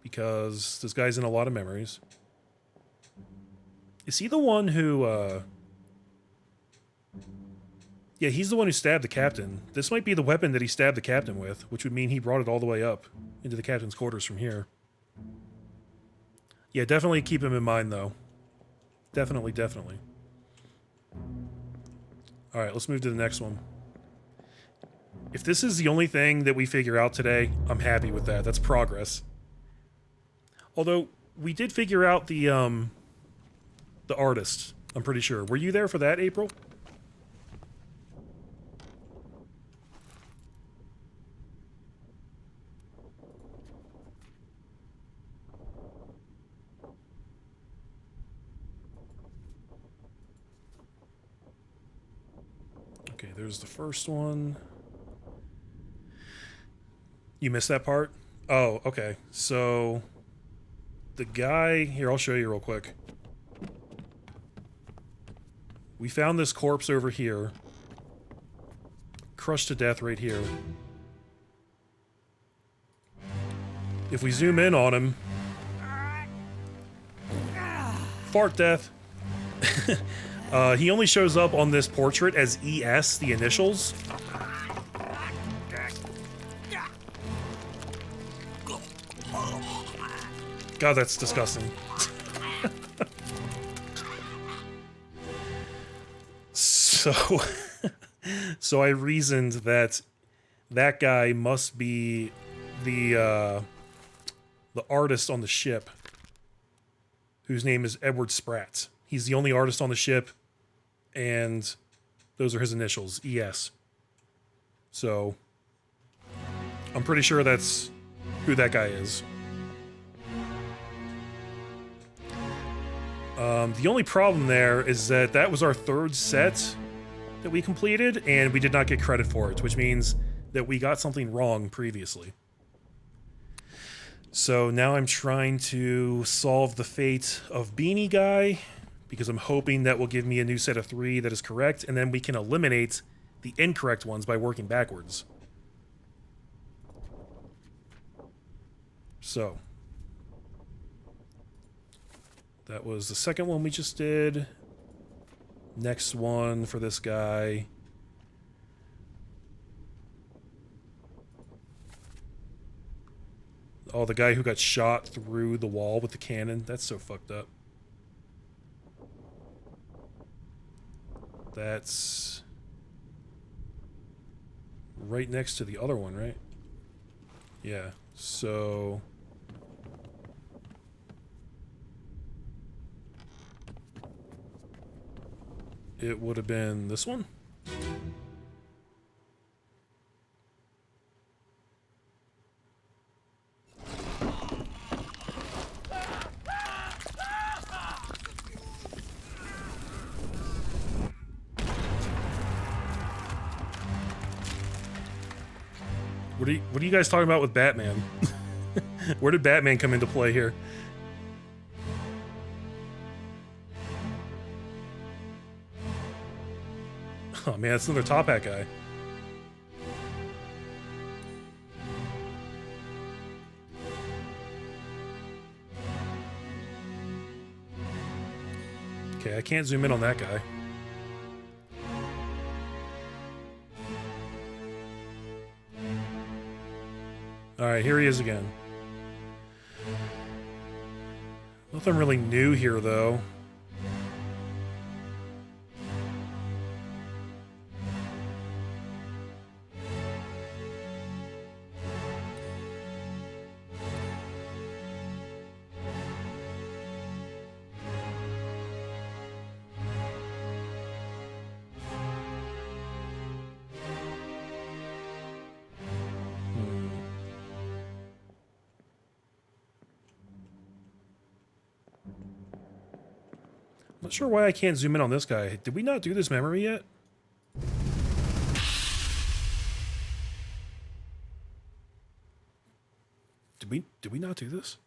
because this guy's in a lot of memories. Is he the one who, yeah, he's the one who stabbed the captain. This might be the weapon that he stabbed the captain with, which would mean he brought it all the way up into the captain's quarters from here. Yeah, definitely keep him in mind, though. Definitely, definitely. Alright, let's move to the next one. If this is the only thing that we figure out today, I'm happy with that. That's progress. Although, we did figure out the artist, I'm pretty sure. Were you there for that, April? Okay, there's the first one. You missed that part? Oh, okay. So, the guy... Here, I'll show you real quick. We found this corpse over here. Crushed to death right here. If we zoom in on him... Fart death. He only shows up on this portrait as ES, the initials. God, that's disgusting. So I reasoned that that guy must be the artist on the ship, whose name is Edward Spratt. He's the only artist on the ship, and those are his initials, ES. So I'm pretty sure that's who that guy is. The only problem there is that that was our third set that we completed, and we did not get credit for it, which means that we got something wrong previously. So now I'm trying to solve the fate of Beanie Guy, because I'm hoping that will give me a new set of 3 that is correct, and then we can eliminate the incorrect ones by working backwards. So... that was the second one we just did. Next one for this guy. Oh, the guy who got shot through the wall with the cannon. That's so fucked up. That's right next to the other one, right? Yeah, so... it would have been this one. What are you guys talking about with Batman? Where did Batman come into play here? Oh man, that's another top hat guy. Okay, I can't zoom in on that guy. Alright, here he is again. Nothing really new here, though. Not sure why I can't zoom in on this guy. Did we not do this memory yet? Did we not do this?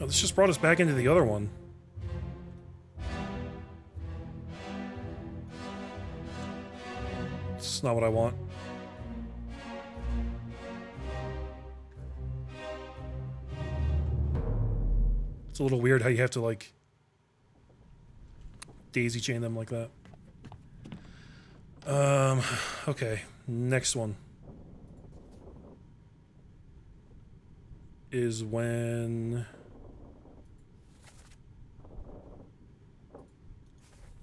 Oh, this just brought us back into the other one. It's not what I want. It's a little weird how you have to, like, daisy chain them like that. Okay. Next one is when...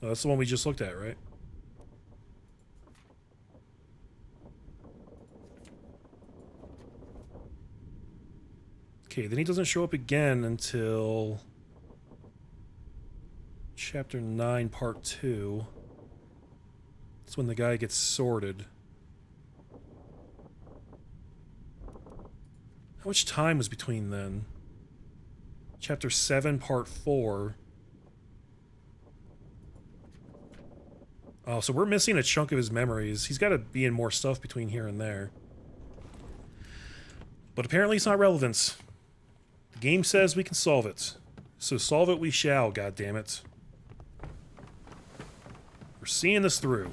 Oh, that's the one we just looked at, right? Okay, then he doesn't show up again until Chapter 9, Part 2. That's when the guy gets sorted. How much time was between then? Chapter 7, Part 4. Oh, so we're missing a chunk of his memories. He's got to be in more stuff between here and there. But apparently it's not relevant. The game says we can solve it. So solve it we shall, goddammit. We're seeing this through.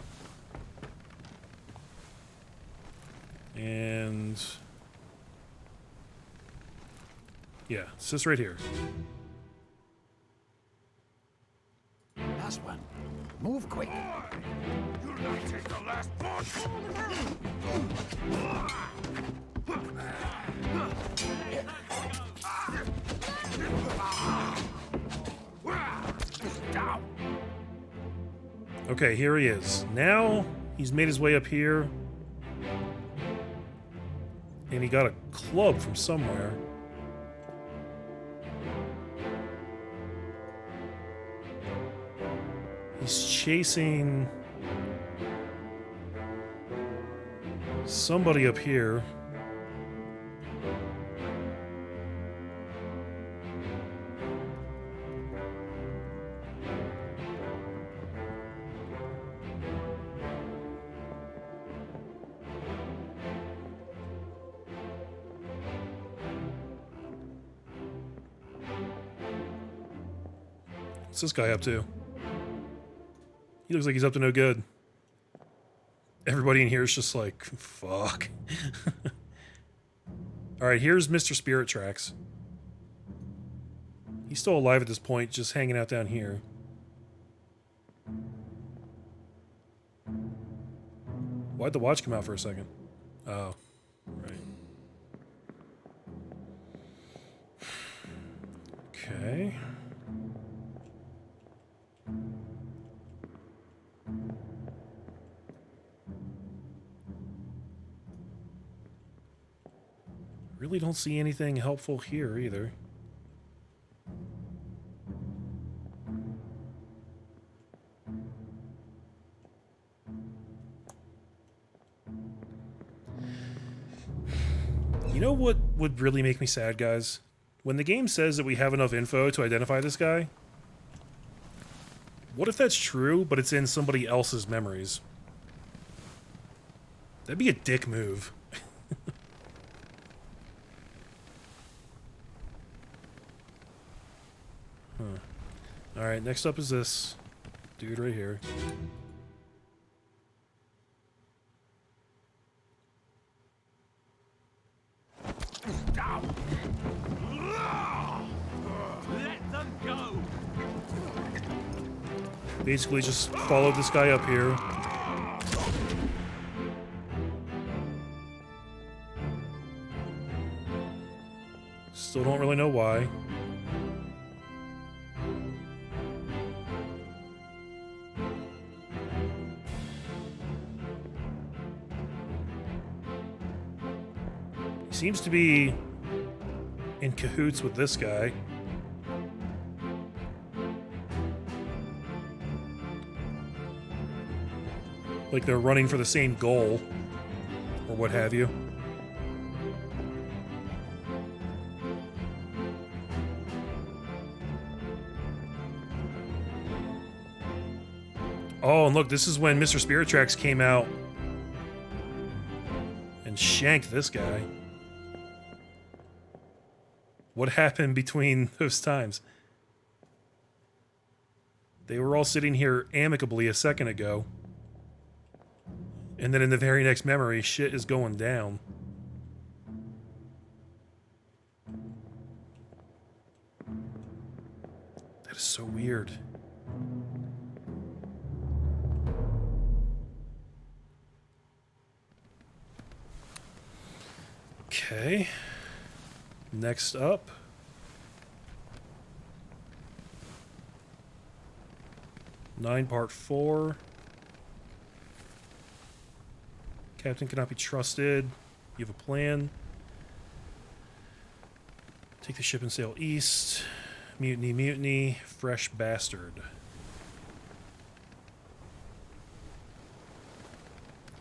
And... yeah, it's this right here. Last one. Move quick. You'll not take the last punch. Down. Okay, here he is. Now he's made his way up here. And he got a club from somewhere. He's chasing somebody up here. What's this guy up to? He looks like he's up to no good. Everybody in here is just like, fuck. Alright, here's Mr. Spirit Tracks. He's still alive at this point, just hanging out down here. Why'd the watch come out for a second? Oh, right. Okay. Really don't see anything helpful here either. You know what would really make me sad, guys? When the game says that we have enough info to identify this guy, what if that's true, but it's in somebody else's memories? That'd be a dick move. Huh. Alright, next up is this dude right here. Down. Let them go. Basically just followed this guy up here. Still don't really know why. He seems to be in cahoots with this guy. Like they're running for the same goal, or what have you. Oh, and look, this is when Mr. Spirit Tracks came out and shanked this guy. What happened between those times? They were all sitting here amicably a second ago. And then in the very next memory, shit is going down. That is so weird. Okay. Next up. Part 4. Captain cannot be trusted. You have a plan. Take the ship and sail east. Mutiny, mutiny. Fresh bastard.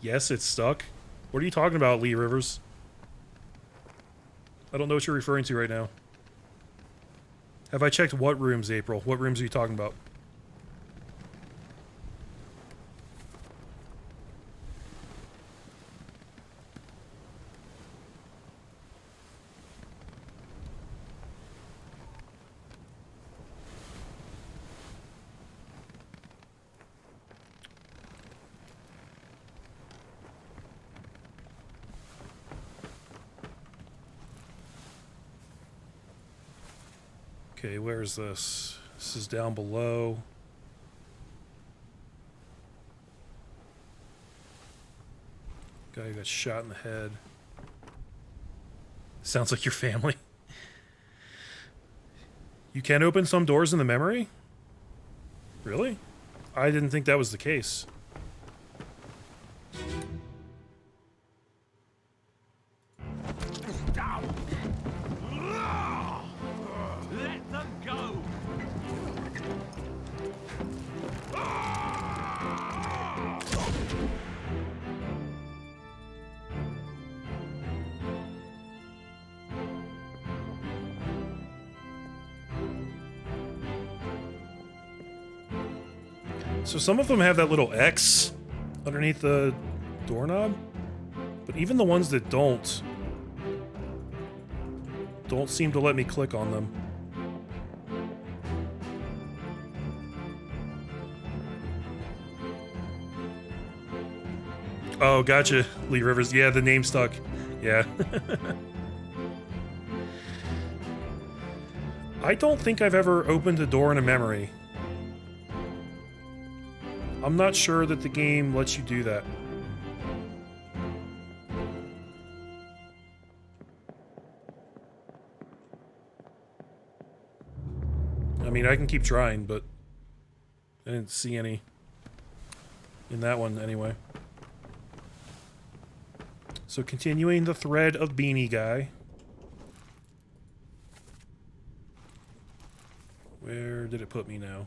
Yes, it's stuck. What are you talking about, Lee Rivers? I don't know what you're referring to right now. Have I checked what rooms, April? What rooms are you talking about? Okay, where is this? This is down below. Guy who got shot in the head. Sounds like your family. You can open some doors in the memory? Really? I didn't think that was the case. Let them go! So some of them have that little X underneath the doorknob, but even the ones that don't seem to let me click on them. Oh, gotcha, Lee Rivers. Yeah, the name stuck. Yeah. I don't think I've ever opened a door in a memory. I'm not sure that the game lets you do that. I mean, I can keep trying, but I didn't see any in that one anyway. So continuing the thread of Beanie Guy. Where did it put me now?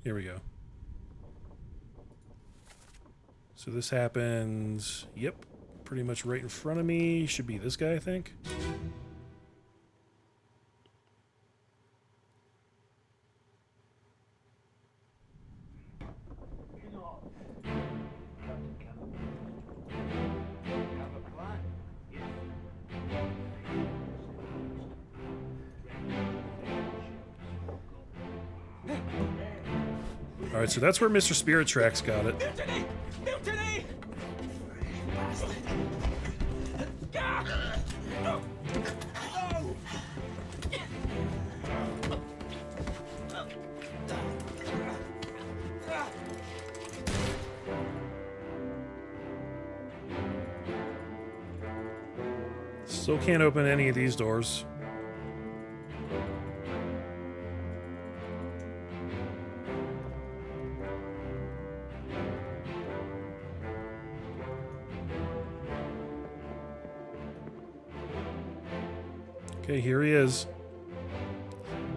Here we go. So this happens, yep, pretty much right in front of me. Should be this guy, I think. Alright, so that's where Mr. Spirit Tracks got it. Mutiny! Mutiny! Still can't open any of these doors. Okay, here he is.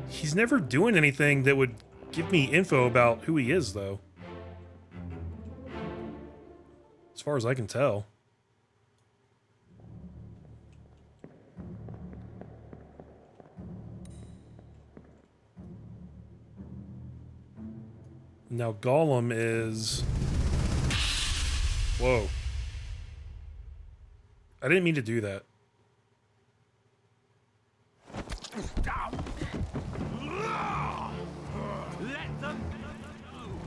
He's never doing anything that would give me info about who he is, though. As far as I can tell. Now Gollum is... Whoa. I didn't mean to do that.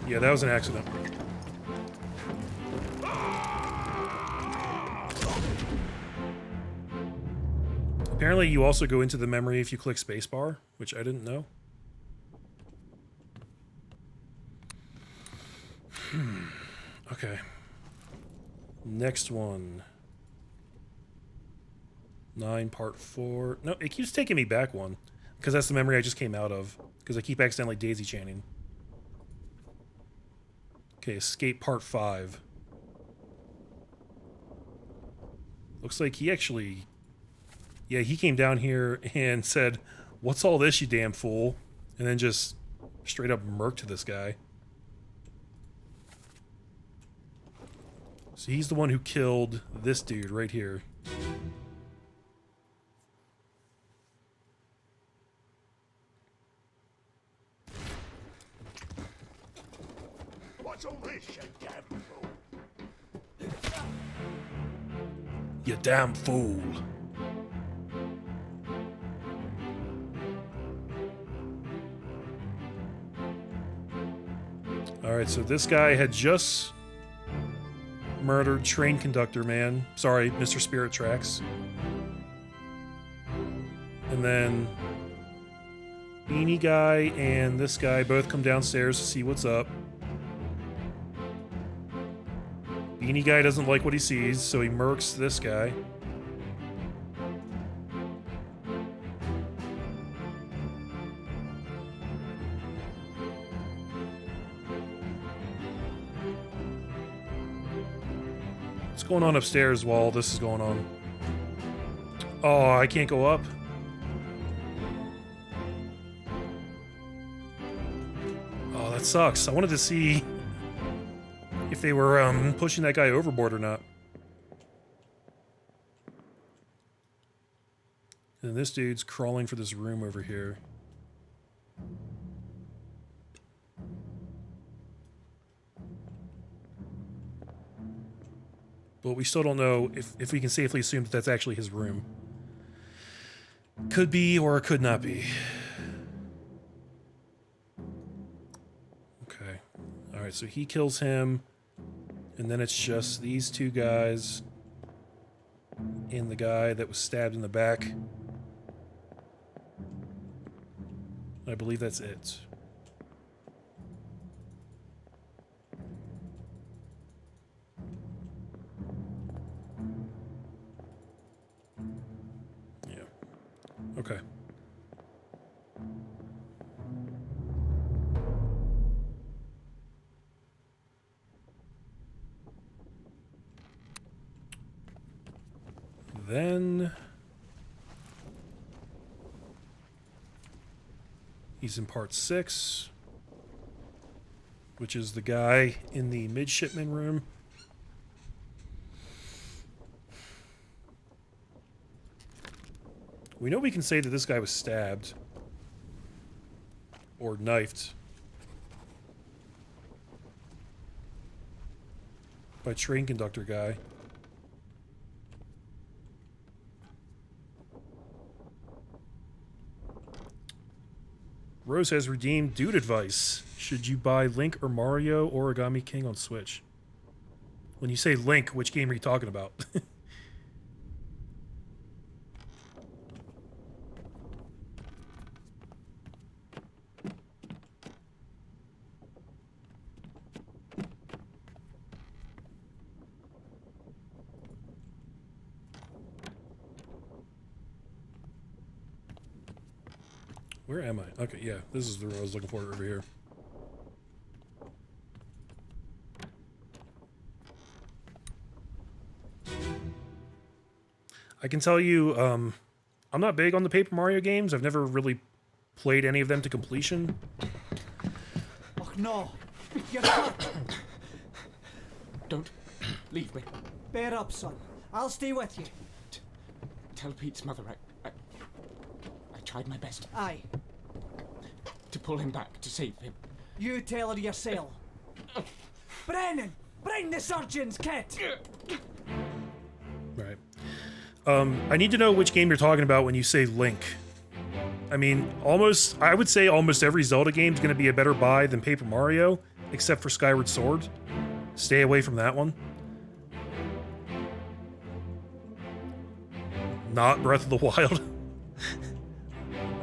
Yeah, that was an accident. Apparently you also go into the memory if you click spacebar, which I didn't know. Okay. Next one. 9 part 4. No, it keeps taking me back one. Because that's the memory I just came out of. Because I keep accidentally daisy chaining. Okay, escape part 5. Looks like he actually... Yeah, he came down here and said, "What's all this, you damn fool?" And then just straight up murked this guy. So he's the one who killed this dude right here. What's all this, you damn fool? You damn fool. Alright, so this guy had just murdered train conductor man. Sorry, Mr. Spirit Tracks. And then Beanie Guy and this guy both come downstairs to see what's up. Beanie Guy doesn't like what he sees, so he murks this guy. What's going on upstairs while this is going on? Oh, I can't go up. Oh, that sucks. I wanted to see if they were pushing that guy overboard or not. And this dude's crawling for this room over here. But we still don't know if we can safely assume that that's actually his room. Could be or could not be. Okay. Alright, so he kills him. And then it's just these two guys and the guy that was stabbed in the back. I believe that's it. Yeah. Okay. Then he's in part 6, which is the guy in the midshipman room. We know we can say that this guy was stabbed or knifed by train conductor guy. Rose has redeemed dude advice. Should you buy Link or Mario Origami King on Switch? When you say Link, which game are you talking about? Where am I? Okay, yeah, this is the room I was looking for over here. I can tell you, I'm not big on the Paper Mario games. I've never really played any of them to completion. Oh no, you're hurt. Don't leave me. Bear up, son. I'll stay with you. Tell Pete's mother I tried my best Aye, to pull him back, to save him. you tell her yourself. Brennan, bring the surgeon's kit. Right. I need to know which game you're talking about when you say Link. I mean, I would say almost every Zelda game is going to be a better buy than Paper Mario, except for Skyward Sword. Stay away from that one. Not Breath of the Wild.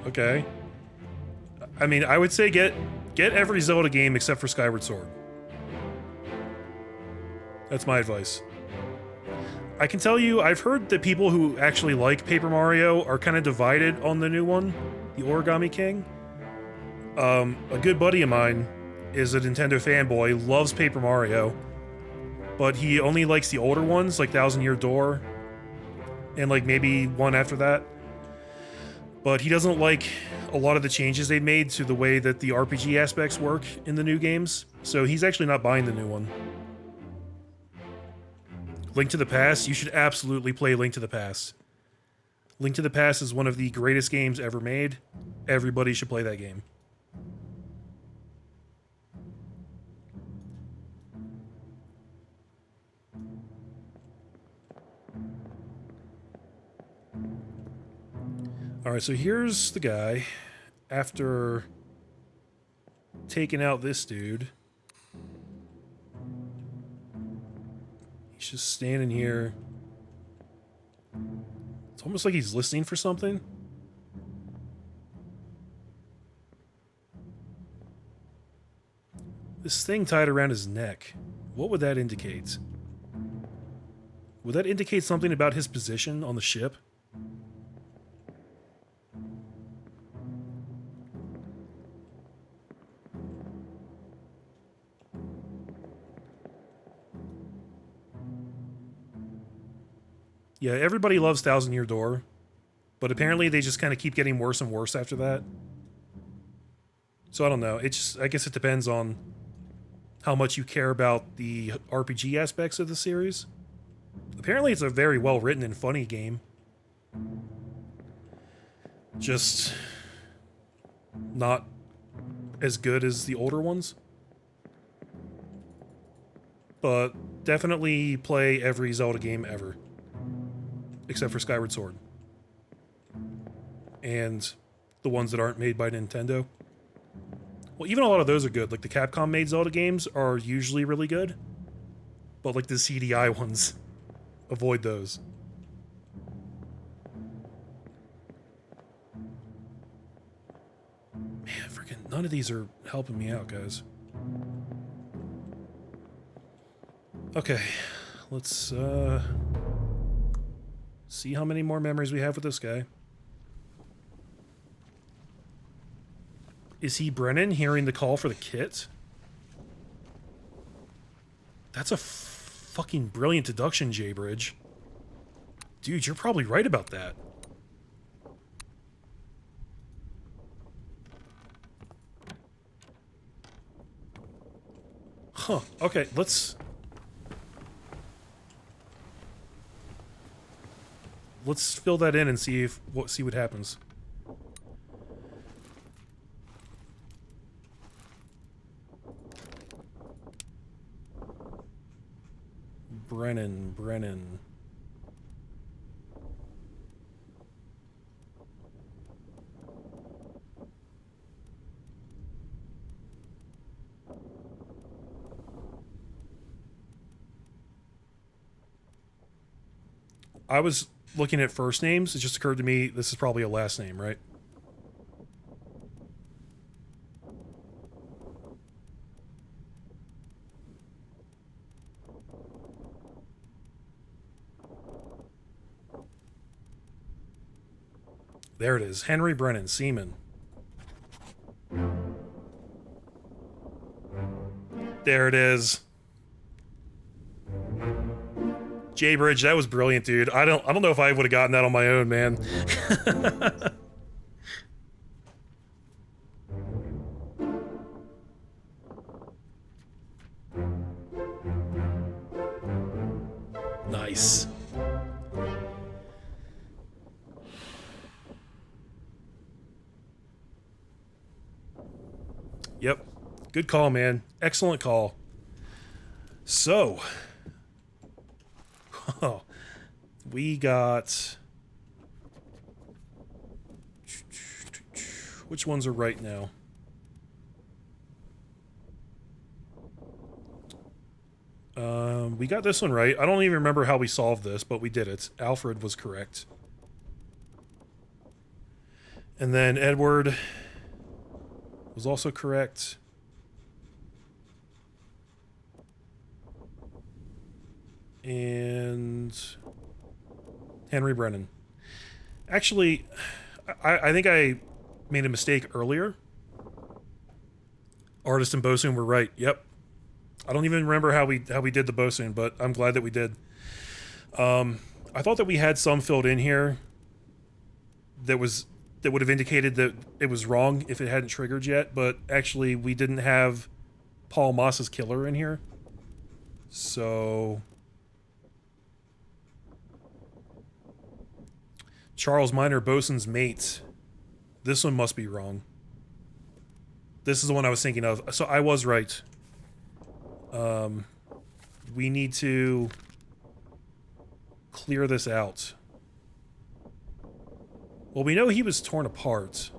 Okay. I mean, I would say get every Zelda game except for Skyward Sword. That's my advice. I can tell you, I've heard that people who actually like Paper Mario are kind of divided on the new one, the Origami King. A good buddy of mine is a Nintendo fanboy, loves Paper Mario, but he only likes the older ones, like Thousand Year Door, and like maybe one after that. But he doesn't like a lot of the changes they made to the way that the RPG aspects work in the new games, so he's actually not buying the new one. Link to the Past, you should absolutely play Link to the Past. Link to the Past is one of the greatest games ever made. Everybody should play that game. Alright, so here's the guy. After taking out this dude, he's just standing here. It's almost like he's listening for something. This thing tied around his neck. What would that indicate? Would that indicate something about his position on the ship? Yeah, everybody loves Thousand Year Door, but apparently they just kind of keep getting worse and worse after that. So I don't know. I guess it depends on how much you care about the RPG aspects of the series. Apparently it's a very well written and funny game. Just not as good as the older ones. But definitely play every Zelda game ever. Except for Skyward Sword. And the ones that aren't made by Nintendo. Well, even a lot of those are good. Like the Capcom made Zelda games are usually really good. But like the CDI ones, avoid those. Man, freaking none of these are helping me out, guys. Okay, let's see how many more memories we have with this guy. Is he Brennan hearing the call for the kit? That's a fucking brilliant deduction, J-Bridge. Dude, you're probably right about that. Huh, okay, let's fill that in and see what happens. Brennan. I was looking at first names. It just occurred to me this is probably a last name, right? There it is. Henry Brennan, Seaman. There it is. Bridge, that was brilliant, dude. I don't know if I would have gotten that on my own, man. Nice. Yep. Good call, man. Excellent call. So, oh, we got... Which ones are right now? We got this one right. I don't even remember how we solved this, but we did it. Alfred was correct. And then Edward was also correct. And Henry Brennan. Actually, I think I made a mistake earlier. Artist and Bosun were right. Yep. I don't even remember how we did the Bosun, but I'm glad that we did. I thought that we had some filled in here that would have indicated that it was wrong if it hadn't triggered yet, but actually we didn't have Paul Moss's killer in here. So Charles Minor, Bosun's mate. This one must be wrong. This is the one I was thinking of. So I was right. We need to clear this out. Well, we know he was torn apart.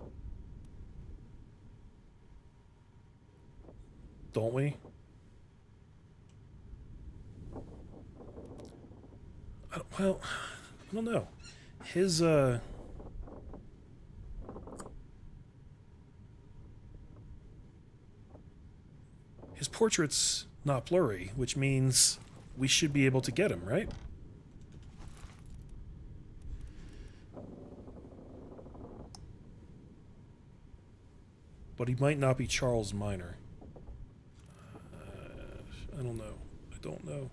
Don't we? Well, I don't know. His portrait's not blurry, which means we should be able to get him, right? But he might not be Charles Minor. I don't know. I don't know.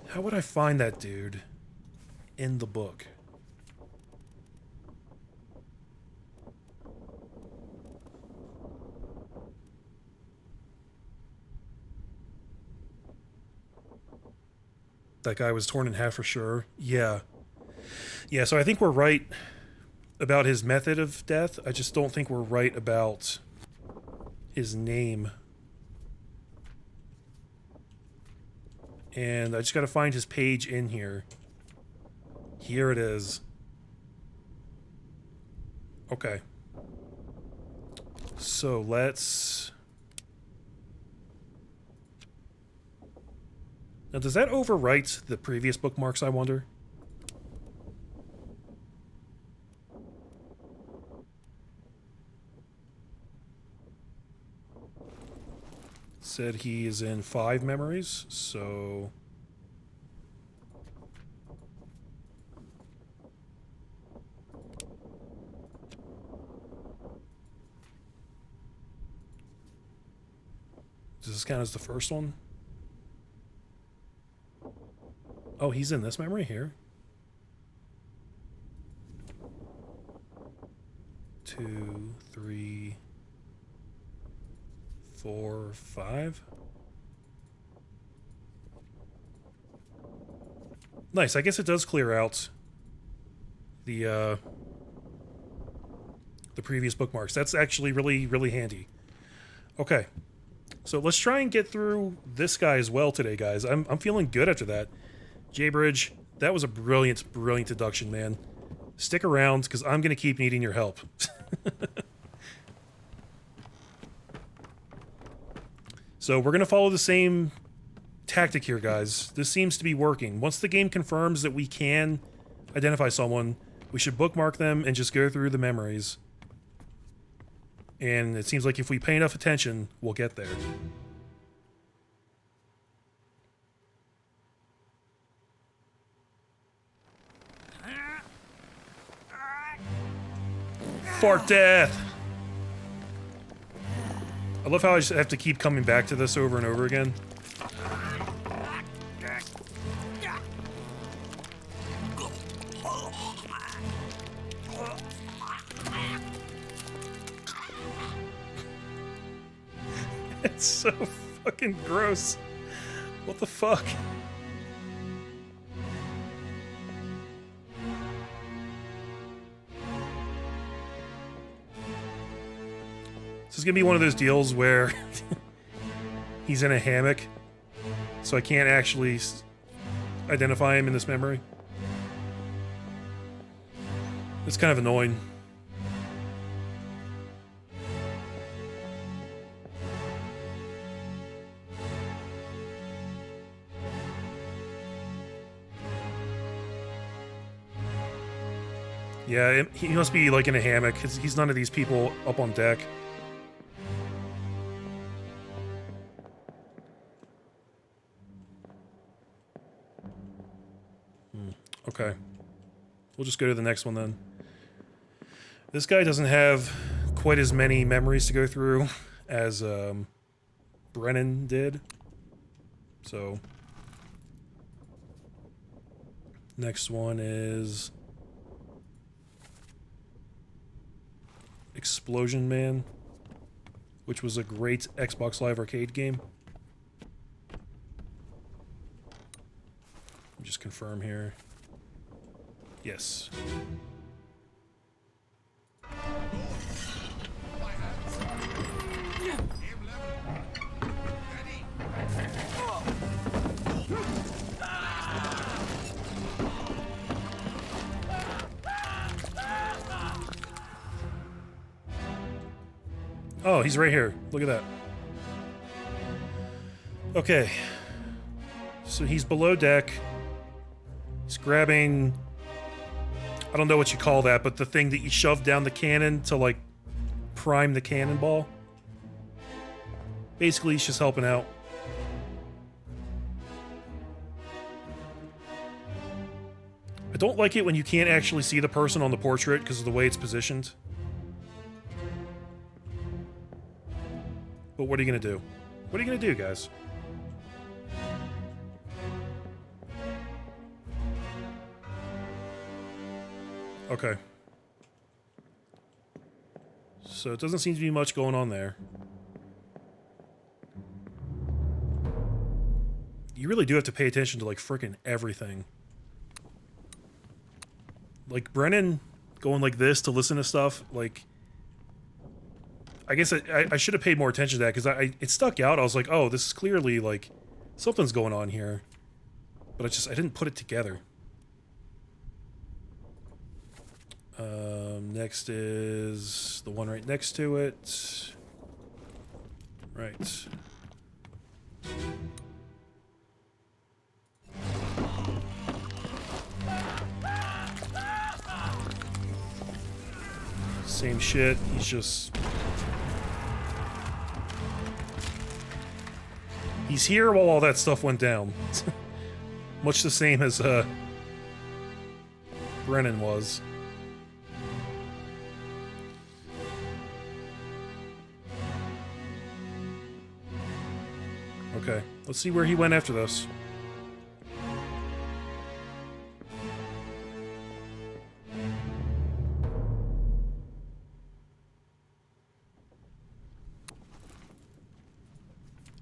How would I find that dude in the book? That guy was torn in half for sure. Yeah. Yeah, so I think we're right about his method of death. I just don't think we're right about his name. And I just gotta find his page in here. Here it is. Okay. So let's... Now, does that overwrite the previous bookmarks, I wonder? Said he is in 5 memories, so... Does this count as the first one? Oh, he's in this memory here. 2, 3, 4, 5. Nice. I guess it does clear out the previous bookmarks. That's actually really, really handy. Okay. So let's try and get through this guy as well today, guys. I'm feeling good after that. J-Bridge, that was a brilliant, brilliant deduction, man. Stick around, because I'm going to keep needing your help. So we're going to follow the same tactic here, guys. This seems to be working. Once the game confirms that we can identify someone, we should bookmark them and just go through the memories. And it seems like if we pay enough attention, we'll get there. Fart death! I love how I just have to keep coming back to this over and over again. It's so fucking gross. What the fuck? This is gonna be one of those deals where he's in a hammock, so I can't actually identify him in this memory. It's kind of annoying. Yeah, he must be like in a hammock. He's none of these people up on deck. Okay. We'll just go to the next one then. This guy doesn't have quite as many memories to go through as Brennan did. So next one is Explosion Man, which was a great Xbox Live Arcade game. Let me just confirm here. Yes. Oh, he's right here. Look at that. Okay. So he's below deck. He's grabbing... I don't know what you call that, but the thing that you shove down the cannon to, like, prime the cannonball. Basically, he's just helping out. I don't like it when you can't actually see the person on the portrait because of the way it's positioned. But what are you gonna do? What are you gonna do, guys? Okay. So it doesn't seem to be much going on there. You really do have to pay attention to, like, frickin' everything. Like, Brennan going like this to listen to stuff, like... I guess I should have paid more attention to that, because it stuck out. I was like, oh, this is clearly, like, something's going on here. But I didn't put it together. Next is the one right next to it. Right. Same shit, he's just... He's here while all that stuff went down. Much the same as, Brennan was. Okay, let's see where he went after this.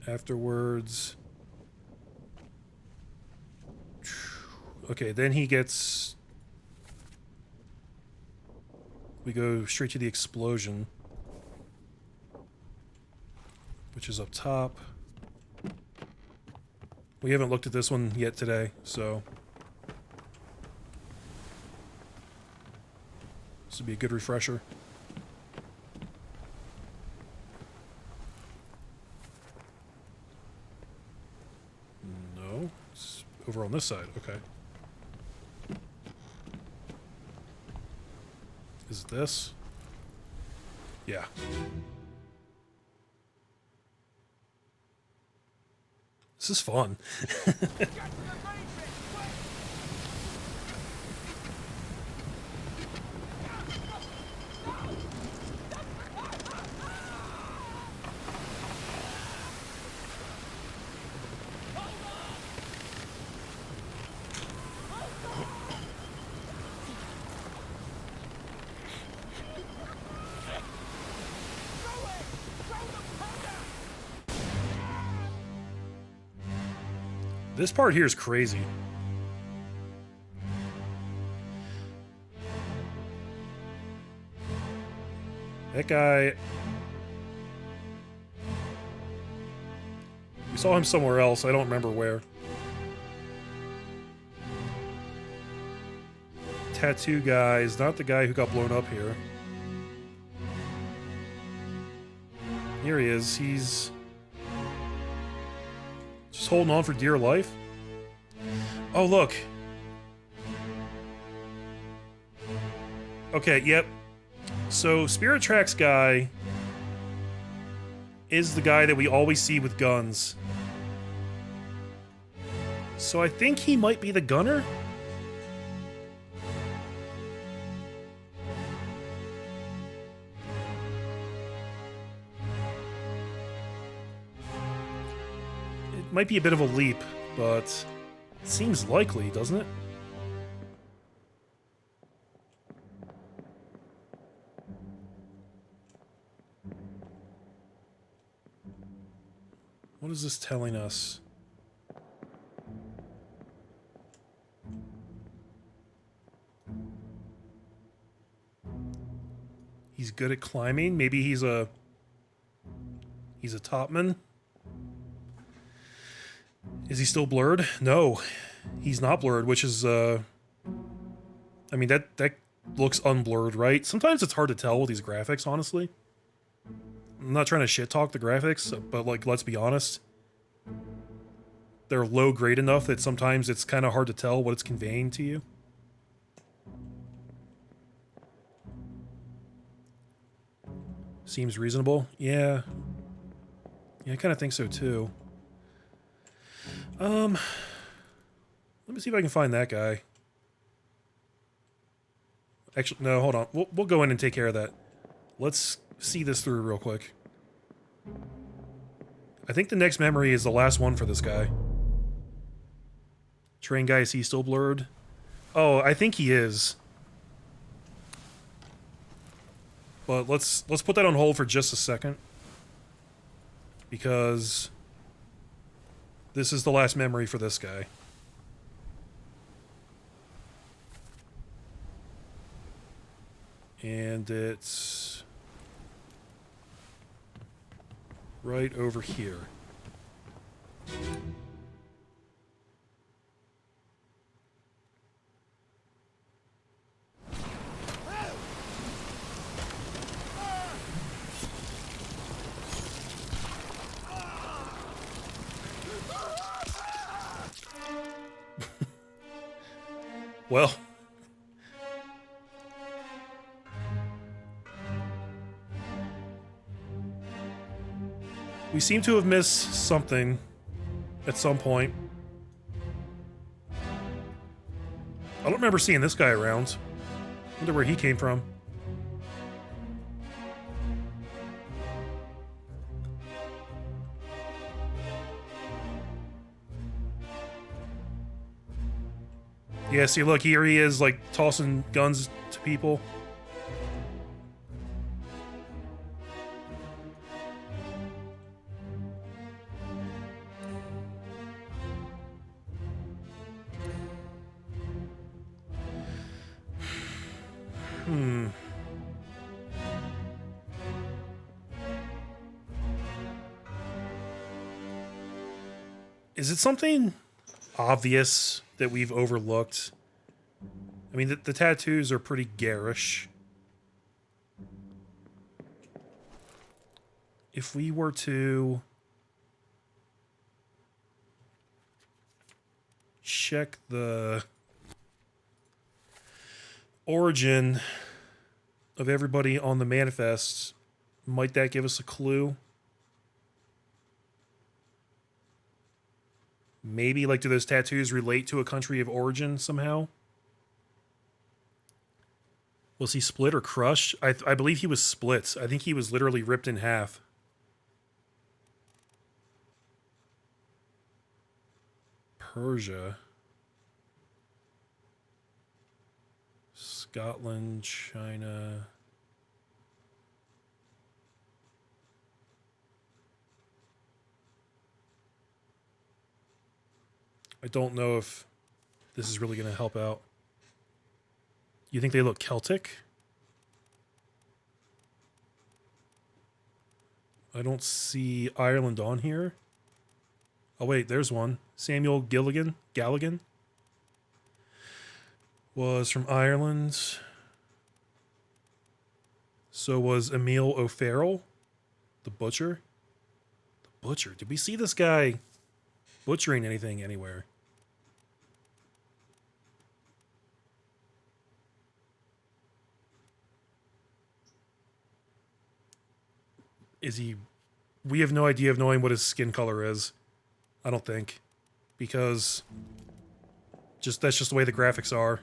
Afterwards... Okay, then he gets... We go straight to the explosion. Which is up top. We haven't looked at this one yet today, so... This would be a good refresher. No, it's over on this side, okay. Is it this? Yeah. This is fun. This part here is crazy. That guy... We saw him somewhere else. I don't remember where. Tattoo guy is not the guy who got blown up here. Here he is. He's just holding on for dear life. Oh, look. Okay, yep. So, Spirit Tracks guy is the guy that we always see with guns. So I think he might be the gunner? It might be a bit of a leap, but it seems likely, doesn't it? What is this telling us? He's good at climbing. Maybe he's a topman. Is he still blurred? No, he's not blurred, which is I mean that looks unblurred, right? Sometimes it's hard to tell with these graphics, honestly. I'm not trying to shit talk the graphics, but like, let's be honest. They're low grade enough that sometimes it's kind of hard to tell what it's conveying to you. Seems reasonable. Yeah. Yeah, I kind of think so too. Let me see if I can find that guy. Actually, no, hold on. We'll go in and take care of that. Let's see this through real quick. I think the next memory is the last one for this guy. Train guy, is he still blurred? Oh, I think he is. But let's put that on hold for just a second. Because this is the last memory for this guy. And it's right over here. Well, we seem to have missed something at some point. I don't remember seeing this guy around. Wonder where he came from. Yeah, see, look, here he is, like, tossing guns to people. Is it something obvious that we've overlooked? I mean, the tattoos are pretty garish. If we were to check the origin of everybody on the manifest, might that give us a clue? Maybe, like, do those tattoos relate to a country of origin somehow? Was he split or crushed? I believe he was split. I think he was literally ripped in half. Persia. Scotland, China. I don't know if this is really going to help out. You think they look Celtic? I don't see Ireland on here. Oh wait, there's one. Samuel Galligan was from Ireland. So was Emil O'Farrell, the butcher. The butcher. Did we see this guy butchering anything anywhere? Is he... We have no idea of knowing what his skin color is. I don't think. Because... that's just the way the graphics are.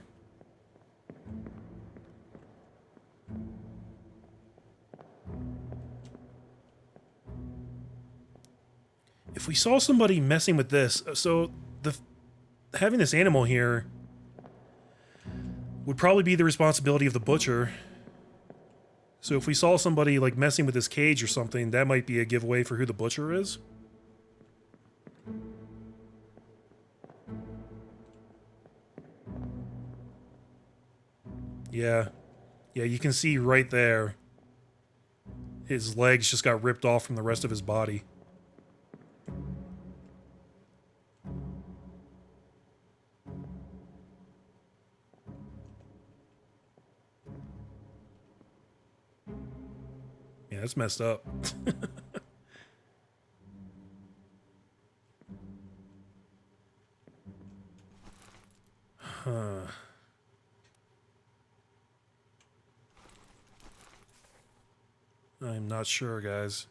If we saw somebody messing with this... So, having this animal here... would probably be the responsibility of the butcher. So if we saw somebody like messing with this cage or something, that might be a giveaway for who the butcher is. Yeah. Yeah, you can see right there. His legs just got ripped off from the rest of his body. Yeah, that's messed up. Huh. I'm not sure, guys.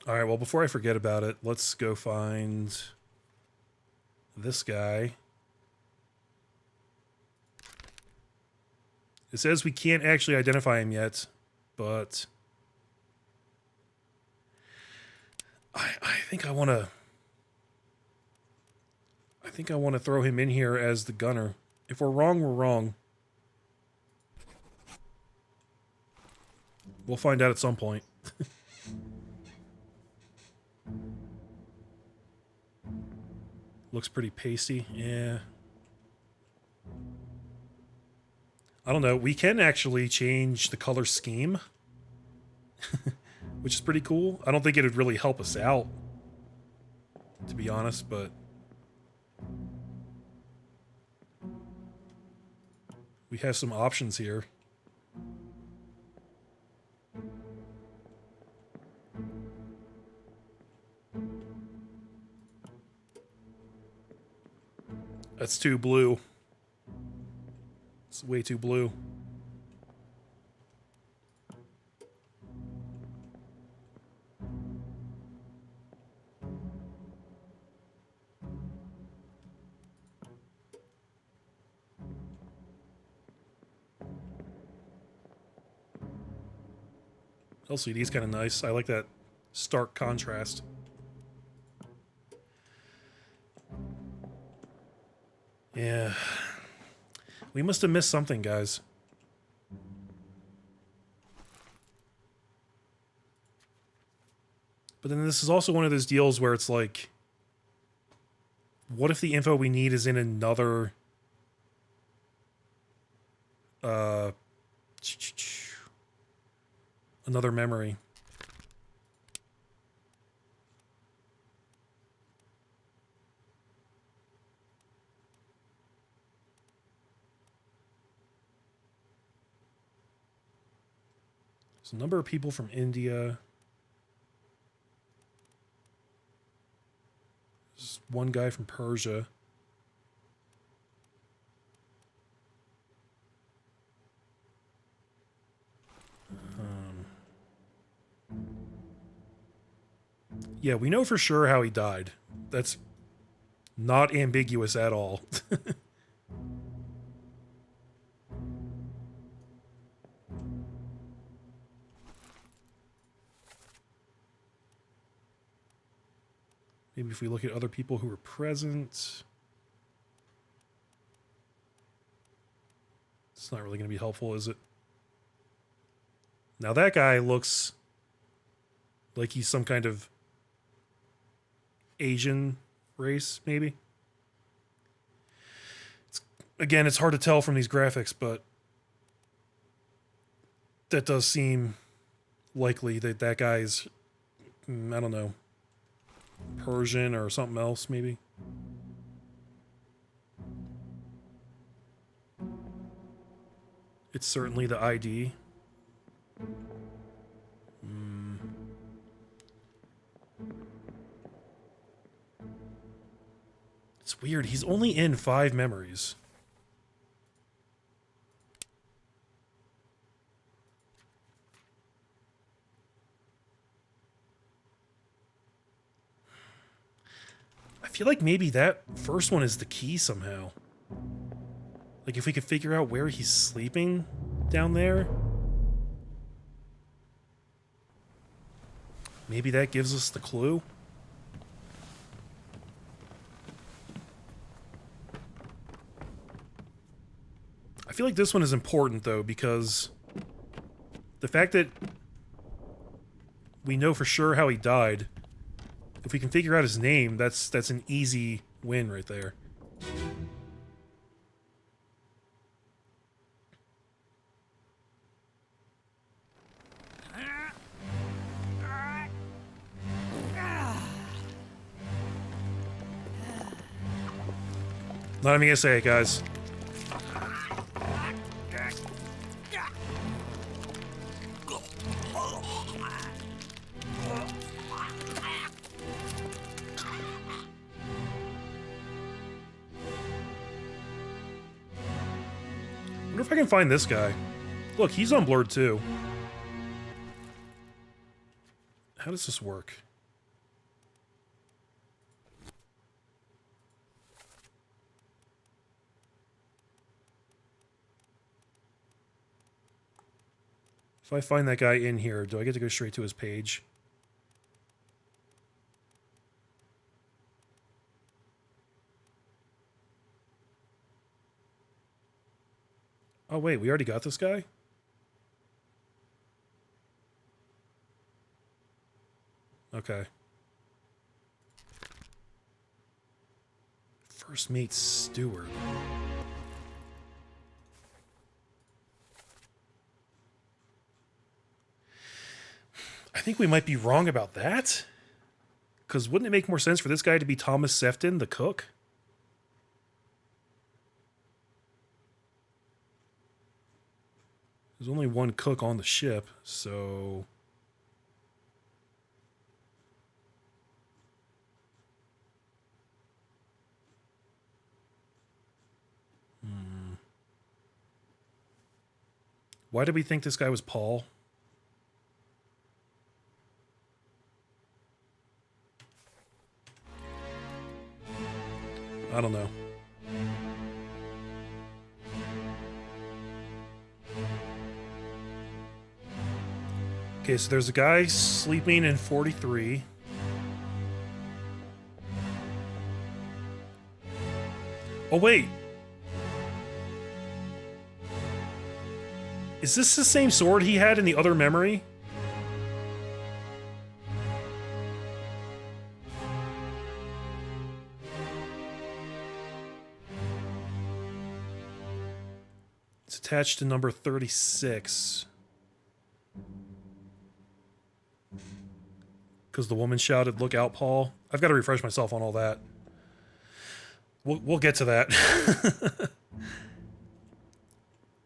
Alright, well, before I forget about it, let's go find this guy. It says we can't actually identify him yet, but I think I want to... I think I want to throw him in here as the gunner. If we're wrong, we're wrong. We'll find out at some point. Looks pretty pasty. Yeah. I don't know. We can actually change the color scheme. Which is pretty cool. I don't think it would really help us out, to be honest, but... we have some options here. That's too blue. It's way too blue. LCD's kind of nice. I like that stark contrast. Yeah. We must have missed something, guys. But then this is also one of those deals where it's like, what if the info we need is in another... another memory. There's a number of people from India. There's one guy from Persia. Yeah, we know for sure how he died. That's not ambiguous at all. Maybe if we look at other people who were present. It's not really going to be helpful, is it? Now that guy looks like he's some kind of Asian race, maybe. Again, it's hard to tell from these graphics, but that does seem likely that that guy's, I don't know, Persian or something else, maybe. It's certainly the ID. It's weird. He's only in 5 memories. I feel like maybe that first one is the key somehow. Like if we could figure out where he's sleeping down there. Maybe that gives us the clue. I feel like this one is important though, because the fact that we know for sure how he died, if we can figure out his name, that's an easy win right there. Not even gonna say it, guys. I wonder if I can find this guy. Look, he's on blurred too. How does this work? If I find that guy in here, do I get to go straight to his page? Oh wait, we already got this guy? Okay. First mate Stewart. I think we might be wrong about that. Because wouldn't it make more sense for this guy to be Thomas Sefton, the cook? There's only one cook on the ship, so... Why did we think this guy was Paul? I don't know. Okay, so there's a guy sleeping in 43. Oh, wait. Is this the same sword he had in the other memory? It's attached to number 36. Because the woman shouted, "Look out, Paul." I've got to refresh myself on all that. We'll get to that.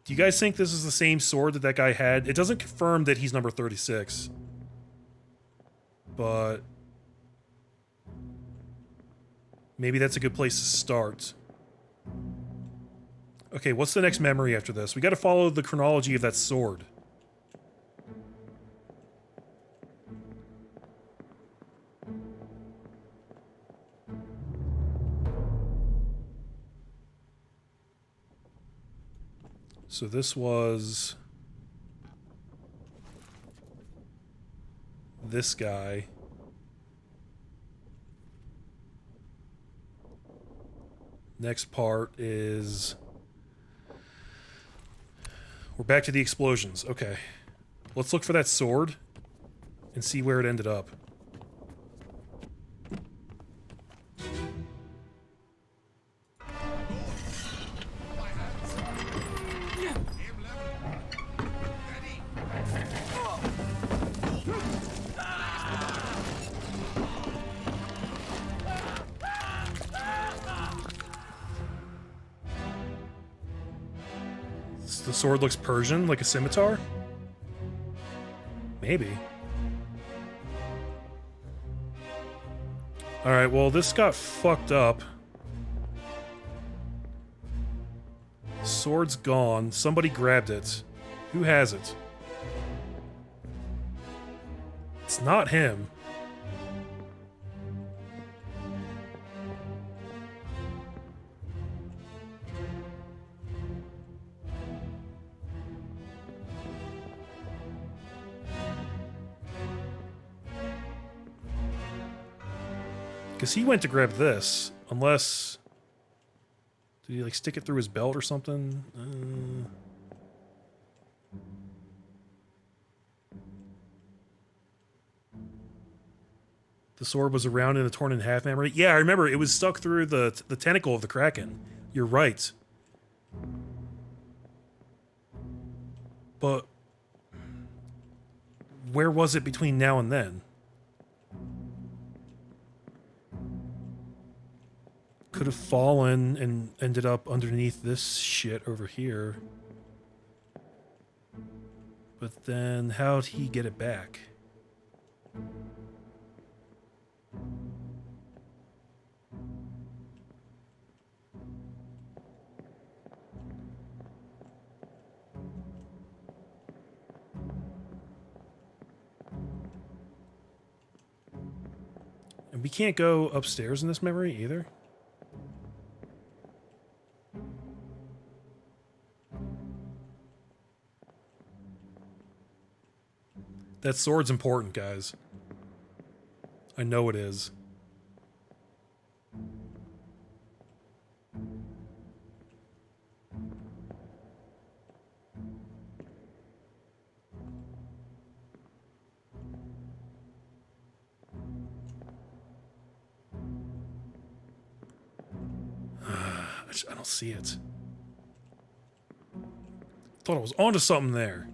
Do you guys think this is the same sword that that guy had? It doesn't confirm that he's number 36. But... maybe that's a good place to start. Okay, what's the next memory after this? We got to follow the chronology of that sword. So this was this guy. Next part is... we're back to the explosions. Okay. Let's look for that sword and see where it ended up. The sword looks Persian, like a scimitar? Maybe. Alright, well, this got fucked up. Sword's gone. Somebody grabbed it. Who has it? It's not him. Because he went to grab this, unless... Did he, like, stick it through his belt or something? The sword was around in the torn in half memory. Yeah, I remember. It was stuck through the tentacle of the Kraken. You're right. But... where was it between now and then? Could have fallen and ended up underneath this shit over here. But then, how'd he get it back? And we can't go upstairs in this memory either? That sword's important, guys. I know it is. I don't see it. Thought I was onto something there.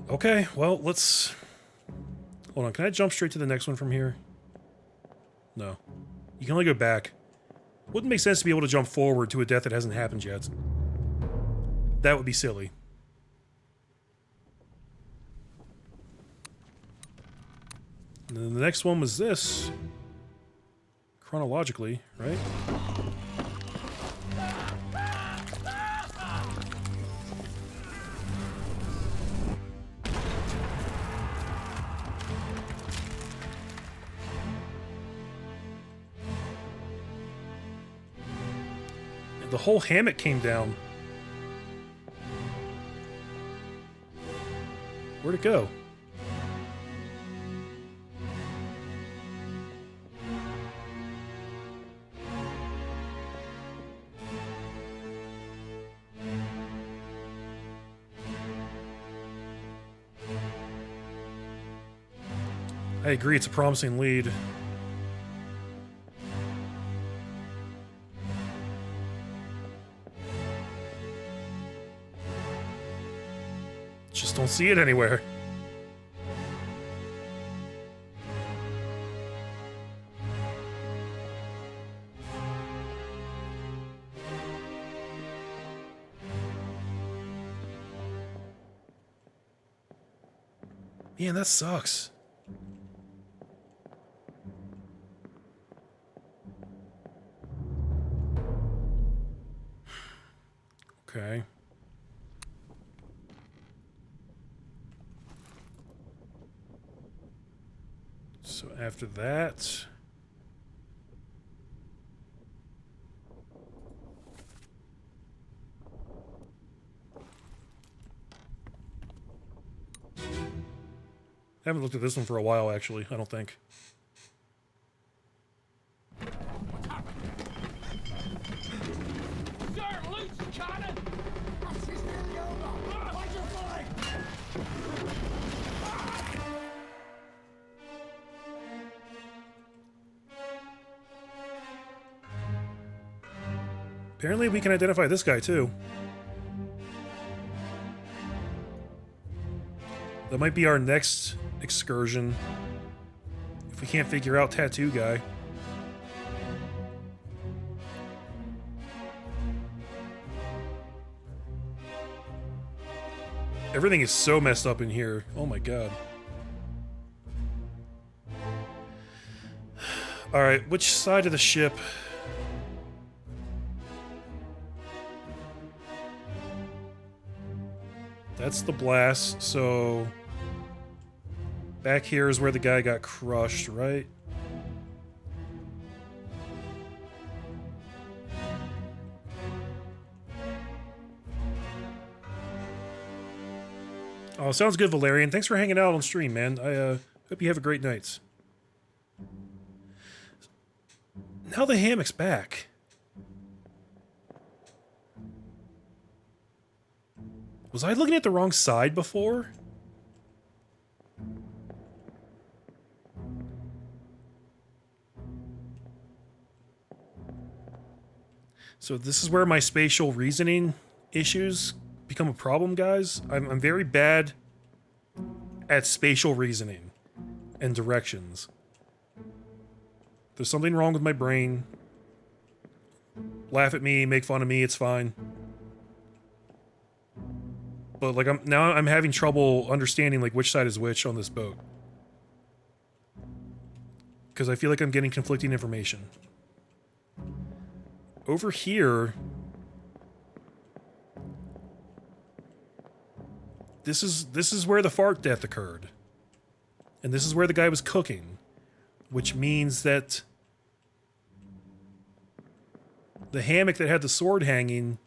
Okay, well, let's... Hold on, can I jump straight to the next one from here? No. You can only go back. Wouldn't make sense to be able to jump forward to a death that hasn't happened yet. That would be silly. And then the next one was this. Chronologically, right? The whole hammock came down. Where'd it go? I agree, it's a promising lead. Just don't see it anywhere. Man, that sucks. Okay. So after that... haven't looked at this one for a while, actually. I don't think. Sir, loose cannon! Apparently we can identify this guy, too. That might be our next excursion. If we can't figure out Tattoo Guy. Everything is so messed up in here. Oh my god. Alright, which side of the ship? That's the blast, so... Back here is where the guy got crushed, right? Oh, sounds good, Valerian. Thanks for hanging out on stream, man. I hope you have a great night. Now the hammock's back. Was I looking at the wrong side before? So this is where my spatial reasoning issues become a problem, guys. I'm very bad at spatial reasoning and directions. There's something wrong with my brain. Laugh at me, make fun of me, it's fine. But like I'm having trouble understanding like which side is which on this boat. Because I feel like I'm getting conflicting information. Over here, this is where the fart death occurred. And this is where the guy was cooking. Which means that the hammock that had the sword hanging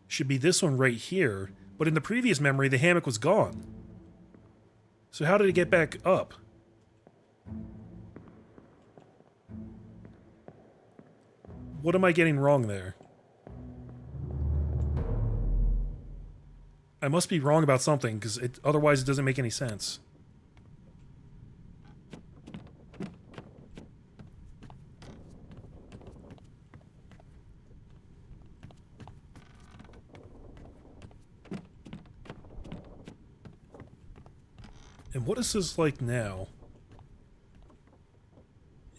should be this one right here. But in the previous memory, the hammock was gone. So how did it get back up? What am I getting wrong there? I must be wrong about something, because otherwise it doesn't make any sense. And what is this like now?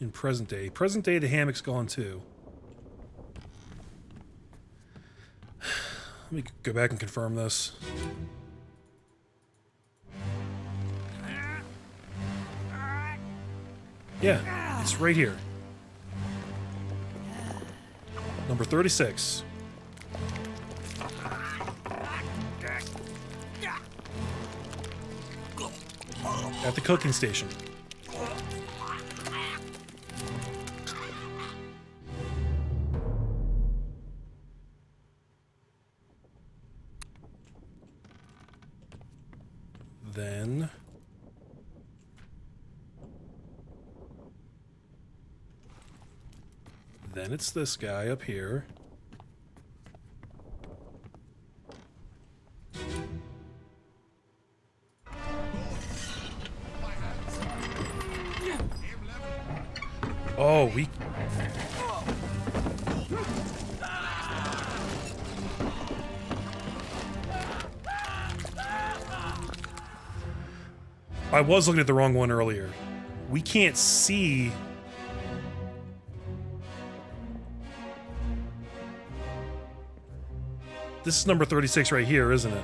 In present day. Present day, the hammock's gone too. Let me go back and confirm this. Yeah, it's right here. Number 36. At the cooking station. Then it's this guy up here. Oh, we... I was looking at the wrong one earlier. We can't see... This is number 36 right here, isn't it?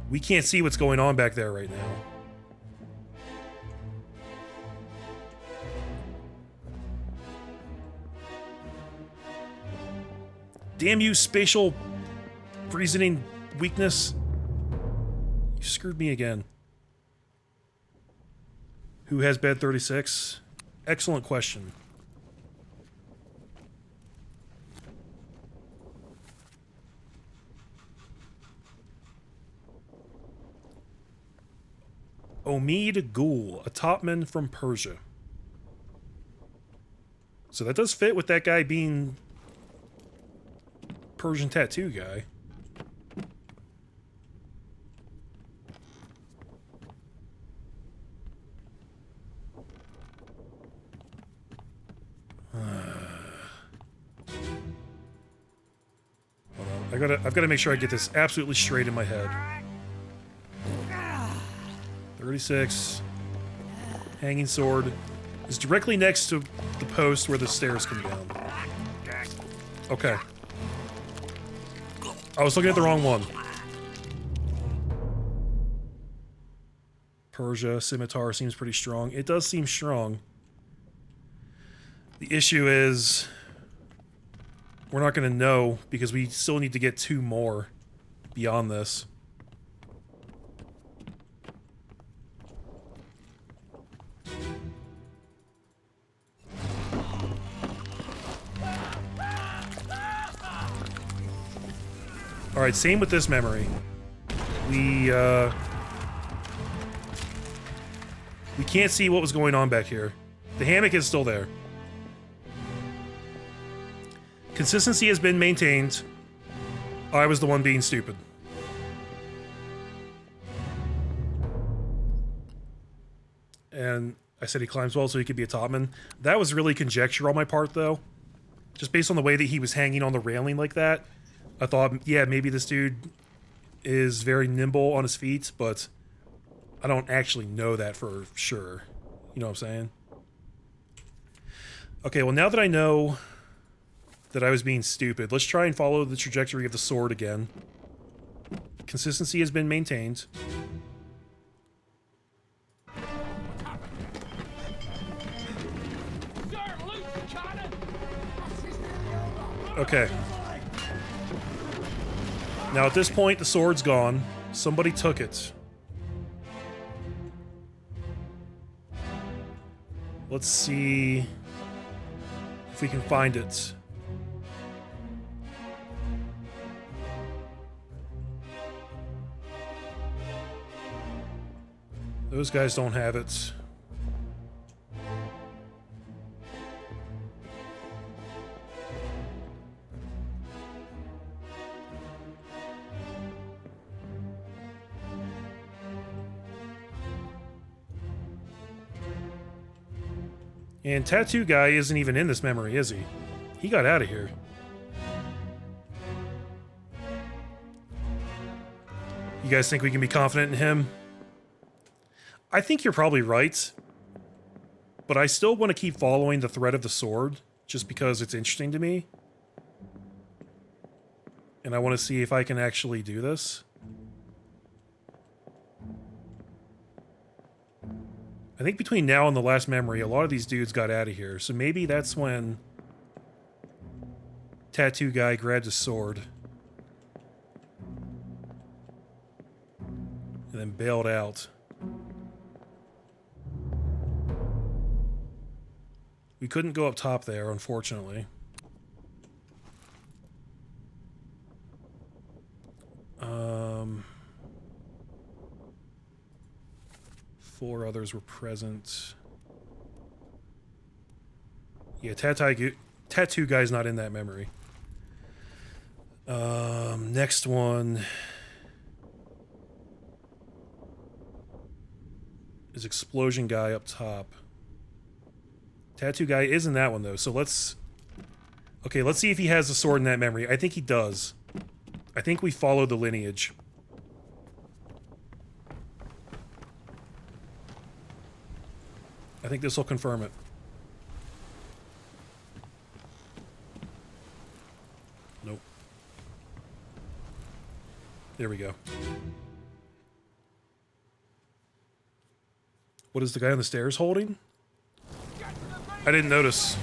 We can't see what's going on back there right now. Damn you, spatial reasoning weakness. You screwed me again. Who has bed 36? Excellent question. Omid Ghul, a topman from Persia. So that does fit with that guy being Persian tattoo guy. Hold on. I've got to make sure I get this absolutely straight in my head. 36. Hanging sword is directly next to the post where the stairs come down. Okay. I was looking at the wrong one. Persia, scimitar seems pretty strong. It does seem strong. The issue is we're not going to know because we still need to get 2 more beyond this. Alright, same with this memory. We can't see what was going on back here. The hammock is still there. Consistency has been maintained. I was the one being stupid. And I said he climbs well so he could be a topman. That was really conjecture on my part, though. Just based on the way that he was hanging on the railing like that. I thought, yeah, maybe this dude is very nimble on his feet, but I don't actually know that for sure. You know what I'm saying? Okay, well, now that I know that I was being stupid, let's try and follow the trajectory of the sword again. Consistency has been maintained. Okay. Now at this point, the sword's gone. Somebody took it. Let's see if we can find it. Those guys don't have it. And Tattoo Guy isn't even in this memory, is he? He got out of here. You guys think we can be confident in him? I think you're probably right. But I still want to keep following the thread of the sword, just because it's interesting to me. And I want to see if I can actually do this. I think between now and the last memory, a lot of these dudes got out of here. So maybe that's when Tattoo Guy grabbed his sword. And then bailed out. We couldn't go up top there, unfortunately. 4 others were present. Yeah, Tattoo Guy's not in that memory. Next one is Explosion Guy up top. Tattoo Guy is in that one, though, so let's... Okay, let's see if he has a sword in that memory. I think he does. I think we follow the lineage. I think this will confirm it. Nope. There we go. What is the guy on the stairs holding? I didn't notice.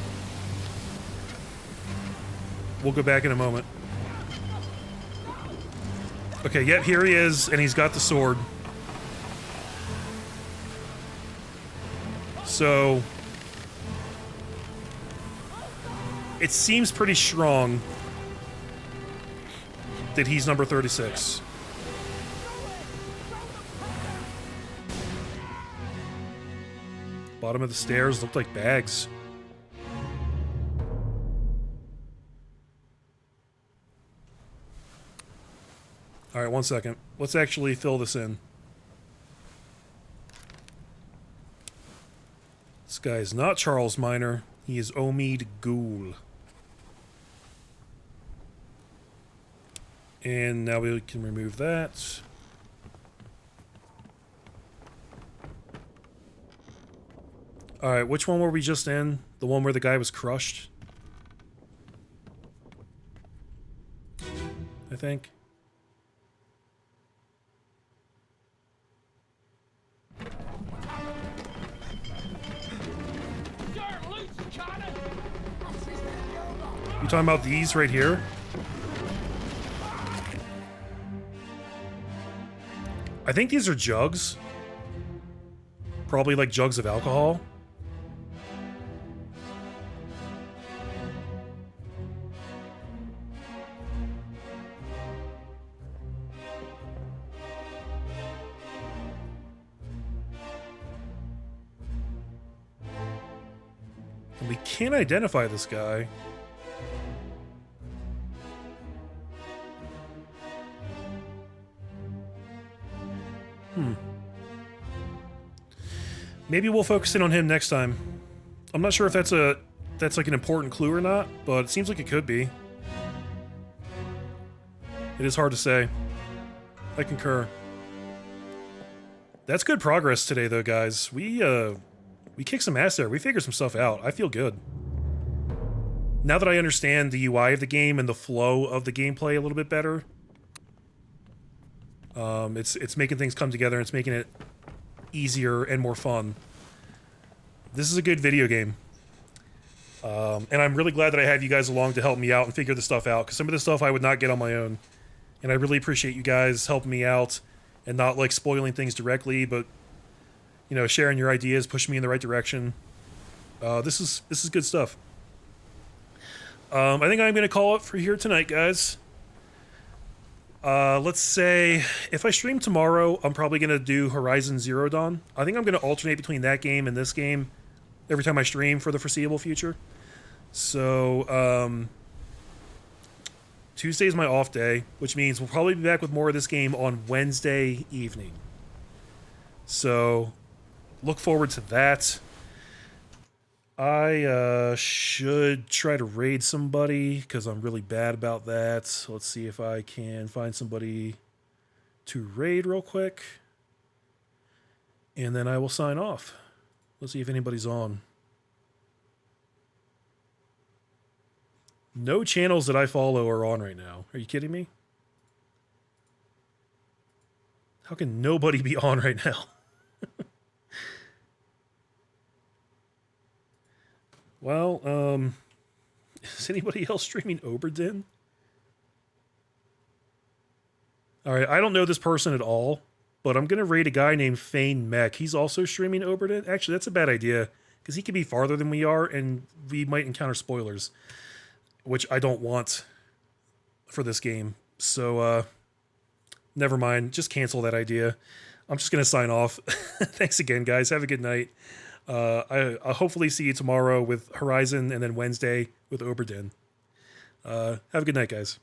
We'll go back in a moment. Okay, yep, here he is, and he's got the sword. So it seems pretty strong that he's number 36. Bottom of the stairs looked like bags. Alright, 1 second. Let's actually fill this in. This guy is not Charles Minor. He is Omid Ghoul. And now we can remove that. Alright, which one were we just in? The one where the guy was crushed? I think. You talking about these right here? I think these are jugs. Probably like jugs of alcohol. And we can't identify this guy. Maybe we'll focus in on him next time. I'm not sure if that's like an important clue or not, but it seems like it could be. It is hard to say. I concur. That's good progress today, though, guys. We kicked some ass there. We figured some stuff out. I feel good. Now that I understand the UI of the game and the flow of the gameplay a little bit better, it's making things come together, and it's making it easier and more fun. This is a good video game. And I'm really glad that I have you guys along to help me out and figure this stuff out, because some of this stuff I would not get on my own. And I really appreciate you guys helping me out and not like spoiling things directly, but you know, sharing your ideas, pushing me in the right direction. This is good stuff. I think I'm going to call it for here tonight, guys. Let's say, if I stream tomorrow, I'm probably going to do Horizon Zero Dawn. I think I'm going to alternate between that game and this game every time I stream for the foreseeable future. So, Tuesday is my off day, which means we'll probably be back with more of this game on Wednesday evening. So, look forward to that. I should try to raid somebody, because I'm really bad about that. So let's see if I can find somebody to raid real quick. And then I will sign off. Let's see if anybody's on. No channels that I follow are on right now. Are you kidding me? How can nobody be on right now? Well, is anybody else streaming Obra Dinn? Alright, I don't know this person at all, but I'm going to raid a guy named Fane Mech. He's also streaming Obra Dinn. Actually, that's a bad idea, because he could be farther than we are, and we might encounter spoilers, which I don't want for this game. So, never mind. Just cancel that idea. I'm just going to sign off. Thanks again, guys. Have a good night. I'll hopefully see you tomorrow with Horizon, and then Wednesday with Obra Dinn. Have a good night, guys.